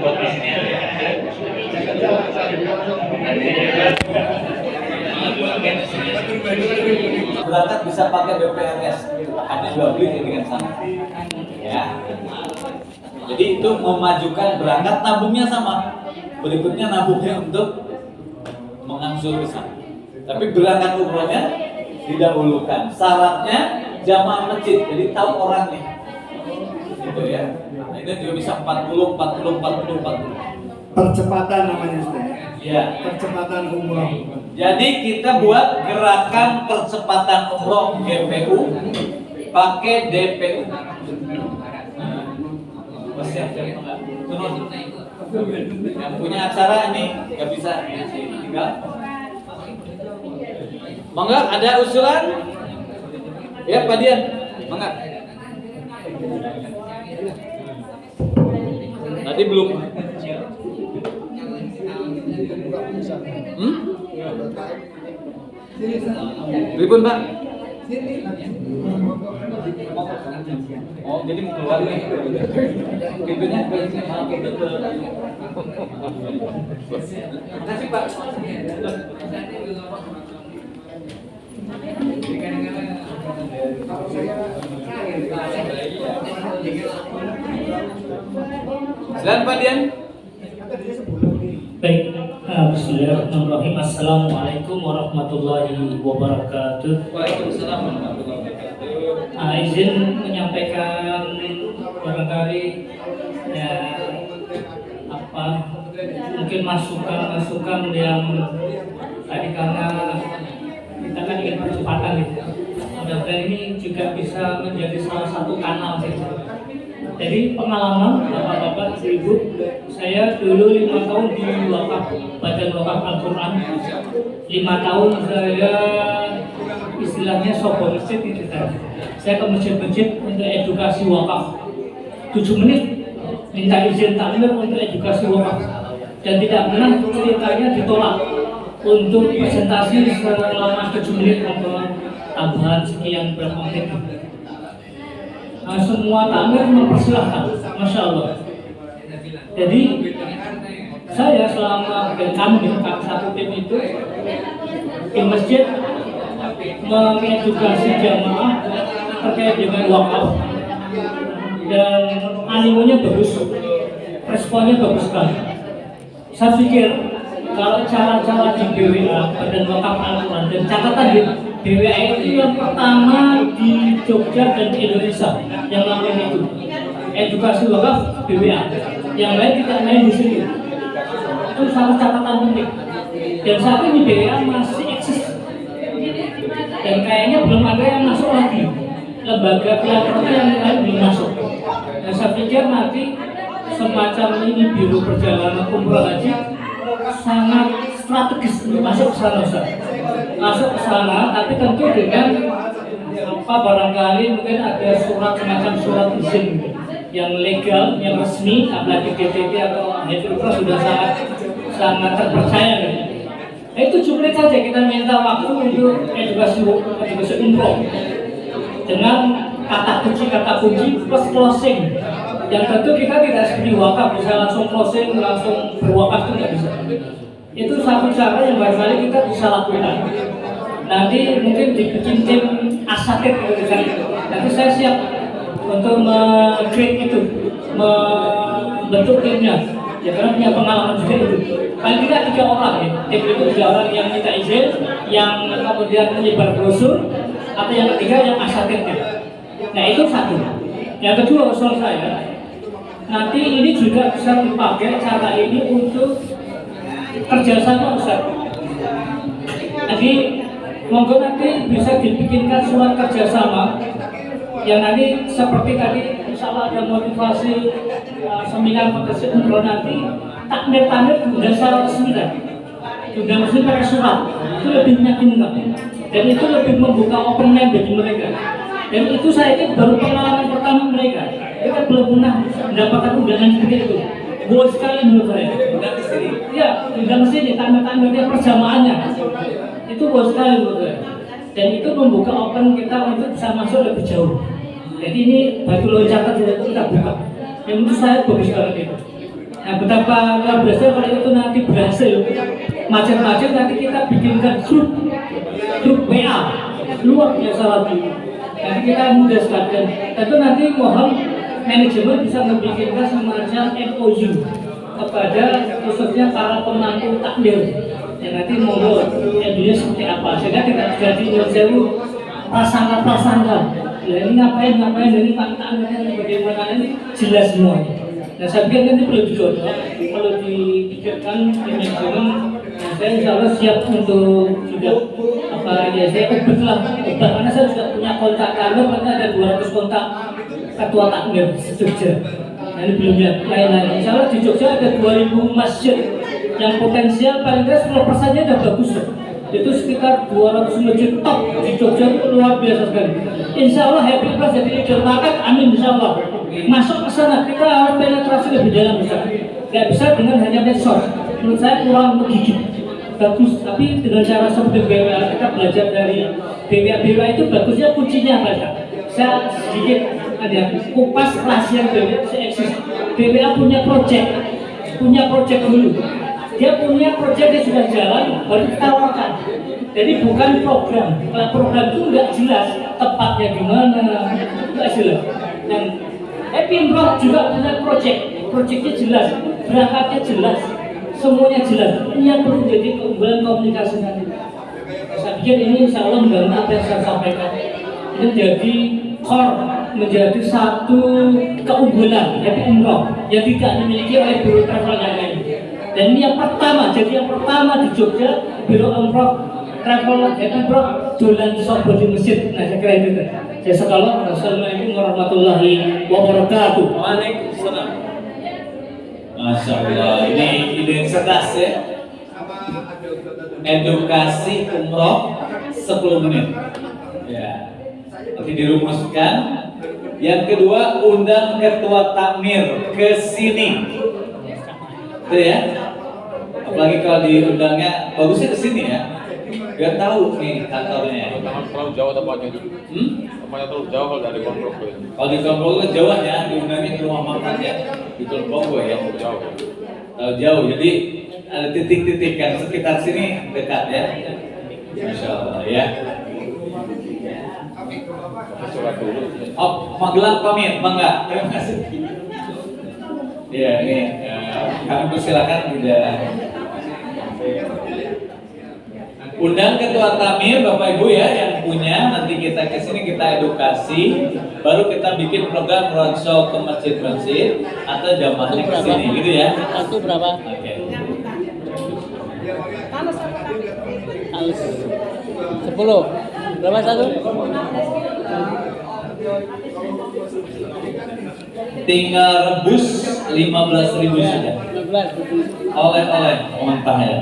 buat di sini aja. Berangkat bisa pakai BPRS, ada jual beli dengan sama. Ya. Jadi itu memajukan berangkat, tabungnya sama. Berikutnya nabungnya untuk mengangsur ke sana. Tapi berangkat umrohnya didahulukan. Syaratnya jamaah masjid, jadi tahu orangnya. Gitu ya. Nah, ini juga bisa 40. Percepatan namanya Ustaz. Ya. Percepatan umroh. Jadi kita buat gerakan percepatan umroh GPU pakai DPU. Siap. Yang punya aksara ini nggak bisa tinggal. Mangga, ada usulan? Ya, Pak Dian. Mangga. Tadi belum. Ribun, Pak. Oh, jadi mau keluar nih. Pintunya malah ke Makasih, Pak. Silakan Pak Dian. Baik, bismillahirrahmanirrahim. Assalamualaikum warahmatullahi wabarakatuh. Waalaikumsalam warahmatullahi wabarakatuh. Izin menyampaikan barangkali ya mungkin masukan yang tadi karena kita kan ingin percepatan gitu. Mudah-mudahan ini juga bisa menjadi salah satu kanal sih. Jadi pengalaman Bapak-bapak, Ibu, saya dulu 5 tahun di wakaf, Badan Wakaf Al-Quran. 5 tahun saya istilahnya sobo masjid itu tadi. Saya ke masjid-masjid untuk edukasi wakaf. 7 menit minta izin takmir untuk edukasi wakaf. Dan tidak pernah ceritanya ditolak untuk presentasi selama 7 menit atau tambahan sekian berapa menit. Semua takmir mempersilahkan, Masya Allah. Jadi saya selama dan kami satu tim itu di masjid mengedukasi jamaah terkait dengan wakaf dan animonya bagus, responnya bagus sekali. Saya pikir kalau cara-cara di BWA Badan Wakaf Al-Quran dan catatan di BWA itu yang pertama di Jogja dan di Indonesia yang lain itu edukasi wakaf BWA, yang lain tidak main di sini. Itu salah catatan penting. Dan saat ini BWA masih eksis dan kayaknya belum ada yang masuk lagi. Lembaga filantropi yang lain belum masuk. Dan saya pikir nanti semacam ini Biro Perjalanan Umroh Haji sangat strategis untuk masuk ke sana, masuk ke sana, tapi tentu dengan barangkali mungkin ada semacam surat izin yang legal, yang resmi, apalagi DTT atau Haji sudah sangat terpercaya kan. Itu 7 menit saja kita minta waktu untuk edukasi umroh dengan kata kunci plus closing. Yang tentu kita tidak seperti wakaf bisa langsung closing, langsung berwakaf itu tidak bisa. Itu satu cara yang barangkali kita bisa lakukan. Nanti mungkin dibikin tim asatid gitu kan. Nanti saya siap untuk meng-create itu, membentuk timnya. Ya karena punya pengalaman juga itu. Paling tidak 3 orang ya. Tim itu 3 orang yang minta izin, yang kemudian menyebar brosur, atau yang ketiga yang asatidnya. Nah itu satu. Yang kedua usul saya, nanti ini juga bisa dipakai cara ini untuk kerjasama Ustaz. Jadi monggo nanti bisa dibikinkan surat kerjasama yang nanti seperti tadi insya Allah ada motivasi seminar motivasi umroh nanti takmir sudah secara resmi sudah mesti pakai surat itu lebih meyakinkan dan itu lebih membuka open mind bagi mereka. Dan itu saya ini baru pengalaman pertama mereka. Kita belum pernah mendapatkan undangan seperti itu. Bos sekali menurut saya. Ya, tidak mesti ditambah-tambahnya perjamaahnya. Itu bos sekali menurut saya. Dan itu membuka open kita untuk bisa masuk lebih jauh. Jadi ini batu loncatan kita buka. Yang menurut saya bagus banget itu. Nah, betapa luar biasa kalau itu nanti berhasil. Macam-macam nanti kita bikinkan grup PA luar biasa lagi. Nanti kita mudah sekali. Tentu nanti mohon manajemen bisa membikinkan semacam MOU kepada khususnya para pemangku takmir. Dan nanti monggo MOU seperti apa sehingga tidak jadi jauh prasangka. Ya ini ngapain ini Pak takmirnya bagaimana ini jelas semua. Nah saya pikir nanti perlu digodok, perlu dipikirkan manajemen. Saya insya Allah siap untuk juga saya kebetulan karena saya sudah punya kontak takmir, karena ada 200 kontak ketua takmir Jogja. Ini belum ya, lain-lain. Insya Allah di Jogja ada 2000 masjid yang potensial paling tidak 10%-nya udah bagus loh. Itu sekitar 200 masjid top di Jogja, itu luar biasa sekali. Insya Allah Happy Plus jadi leader market, amin insya Allah. Masuk ke sana, kita harus penetrasi lebih dalam bisa. Gak bisa dengan hanya medsos. Menurut saya kurang menggigit. Bagus, tapi dengan cara seperti BWA kita belajar dari BWA itu bagusnya kuncinya apa ya? Saya sedikit ada kupas rahasia BWA eksis. BWA punya project dulu. Dia punya project yang sudah jalan, baru ditawarkan. Jadi bukan program. Kalau program itu nggak jelas tepatnya di mana, nggak jelas. Dan Happy Umroh juga punya projectnya jelas, berangkatnya jelas, semuanya jelas. Ini yang perlu jadi keunggulan komunikasi nanti. Saya pikir ini insya Allah menggabungkan apa yang saya sampaikan. Ini menjadi core, menjadi satu keunggulan Happy Umroh yang tidak dimiliki oleh biro travel yang lain. Dan ini yang pertama, jadi yang pertama di Jogja, biro umroh travel Happy Umroh dolan sobo di masjid. Nah saya kira itu. Saya sekalian, Assalamualaikum warahmatullahi wabarakatuh. Waalaikumsalam. Masya Allah, ini ide cerdas ya. Edukasi umroh 10 menit. Ya, nanti dirumuskan. Yang kedua, undang ketua takmir ke sini. Itu ya. Apalagi kalau diundangnya, bagusnya ke sini ya. Biar tahu nih kantornya. Terlalu jauh tempatnya. Tempatnya terlalu jauh kalau dari Kongrok. Kalau di Kongrok ke jauh ya, diundangnya ke rumah makan ya. Di Kongrok ya. Jauh. Jauh. Jadi ada titik-titik kan sekitar sini dekat ya. Masya Allah ya. Surat dulu. Oh, Magelang pamit, bangga. Terima kasih. Ya, ini kami persilakan tidak. Undang ketua tamir Bapak Ibu ya yang punya, nanti kita ke sini kita edukasi, baru kita bikin program roadshow ke masjid-masjid atau jamaahnya ke sini gitu ya. Satu berapa? Oke. Halus. 10. Berapa satu? Tinggal rebus 15.000 sudah. 15. Oleh-oleh mentah ya.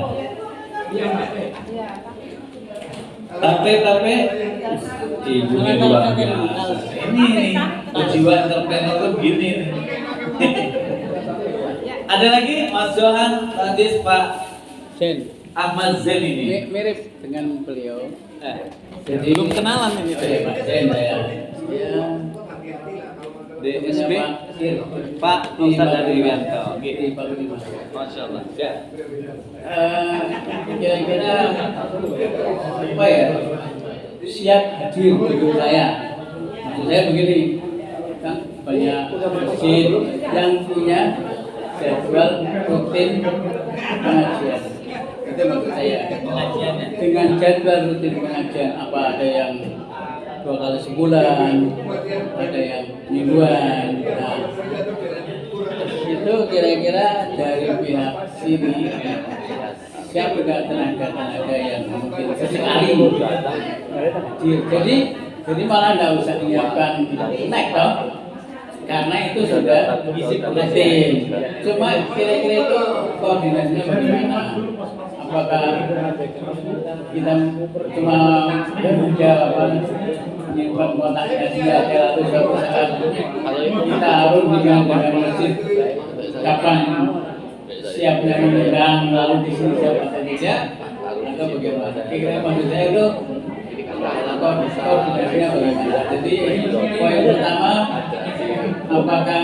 Tapi ibunya luar biasa. Ini nih tujuan entrepreneur tuh gini nih. Ada lagi Mas Johan, Radis, Pak Ahmad Zen ini. Mirip dengan beliau. Jadi belum kenalan ini Pak Zen ya. DSB Pak Ustaz dari Wianto. Masya Allah. Ya. Kira-kira apa ya? Siap hadir untuk saya. Maksud saya begini, kan banyak masjid yang punya jadwal rutin pengajian. Itu maksud saya. Dengan jadwal rutin pengajian, apa ada yang 2 kali sebulan, ada yang mingguan. Nah, itu kira-kira dari pihak sini siap juga tenaga-tenaga yang mungkin sesekali jadi malah nggak usah menyiapkan snack toh, karena itu sudah rutin. Cuma kira-kira itu koordinasinya bagaimana? Apakah kita cuma menyimpan kontaknya saja atau suatu saat kita harus dengan masjid kapan siapnya mengundang, lalu di sini siapa saja atau bagaimana? Kira-kira maksud saya itu koordinasinya bagaimana? Jadi poin pertama, apakah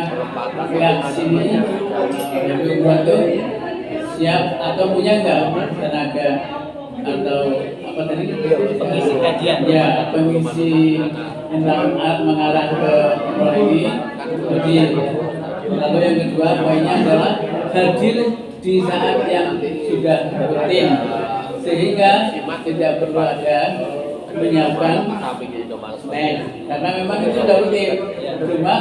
pihak sini yang membantu siap atau punya enggak tenaga atau apa tadi pengisi kajian ya, pengisi tentang mengarah ke ini. Jadi lalu yang kedua poinnya adalah hadir di saat yang sudah rutin sehingga tidak perlu ada menyiapkan snack karena memang itu sudah rutin. Cuma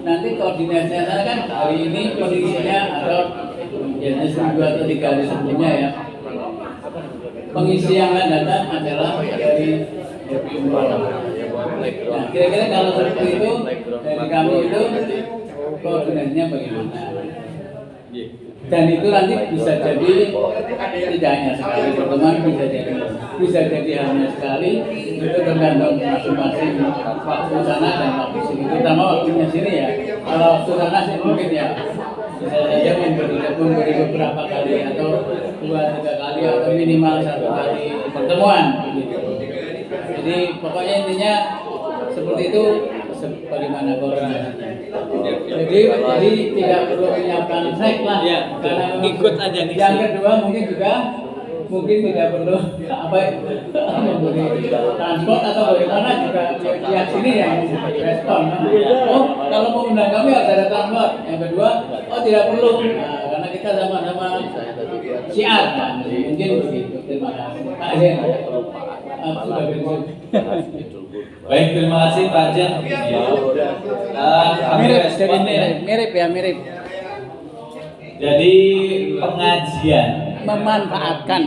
nanti koordinasinya sana kan hari ini kondisinya atau biasanya seminggu atau 3 hari sebelumnya ya. Pengisi yang akan datang adalah dari Happy Umroh. Nah, kira-kira kalau seperti itu dari kami itu koordinasinya bagaimana. Dan itu nanti bisa jadi tidak hanya sekali pertemuan, bisa jadi hanya sekali, itu tergantung masing-masing waktu sana dan waktu sini, terutama waktunya sini ya. Kalau waktu sana sih mungkin ya bisa saja memberi beberapa kali atau 2-3 kali atau minimal 1 kali pertemuan begitu. Jadi pokoknya intinya seperti itu, bagaimana koordinasinya. Jadi tidak perlu menyiapkan sek lah ya, karena ikut aja nih. Yang kedua mungkin tidak perlu memberi transport atau bagaimana, juga pihak sini yang respon. Oh, kalau mau undang kami harus ada transport. Yang kedua, oh tidak perlu, karena kita sama-sama siap. Mungkin begitu. Terima kasih. Pak Jen, sudah pensiun. Baik, terima kasih Pak Jen. Mirip. Jadi pengajian Memanfaatkan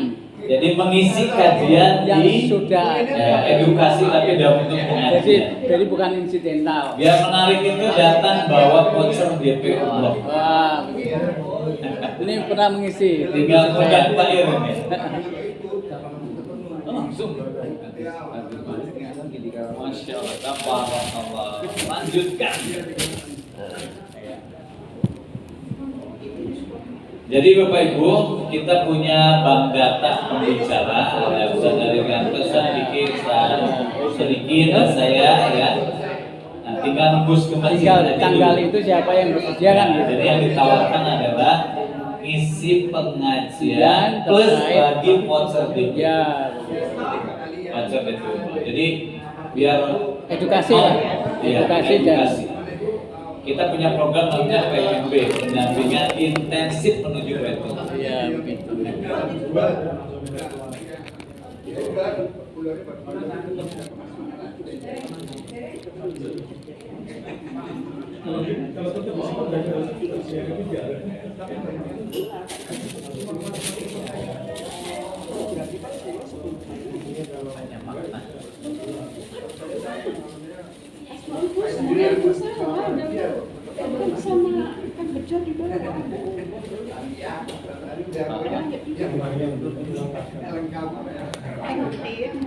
Jadi mengisi kajian yang di sudah edukasi tapi dalam bentuk pengajian. jadi bukan insidental. Biar menarik itu datang bawa voucher DP Umroh. Wah, ini pernah mengisi. Tinggal pegang Pak Irin ya. Langsung. Masya Allah, tabarakallah. Lanjutkan. Jadi Bapak Ibu, kita punya Bang Gata pembicara, ada Ustaz Ariganto, sedikit saya ya. Nah, tinggal nembus ke masjid. Tanggal itu siapa yang bersedia kan? Jadi yang ditawarkan adalah isi pengajian plus bagi voucher DP. Ya. Voucher DP. Jadi biar Edukasi. edukasi. Kita punya program namanya PMB, pendampingan intensif menuju itu. Iya, begitu. Sama kan bejo di bawah.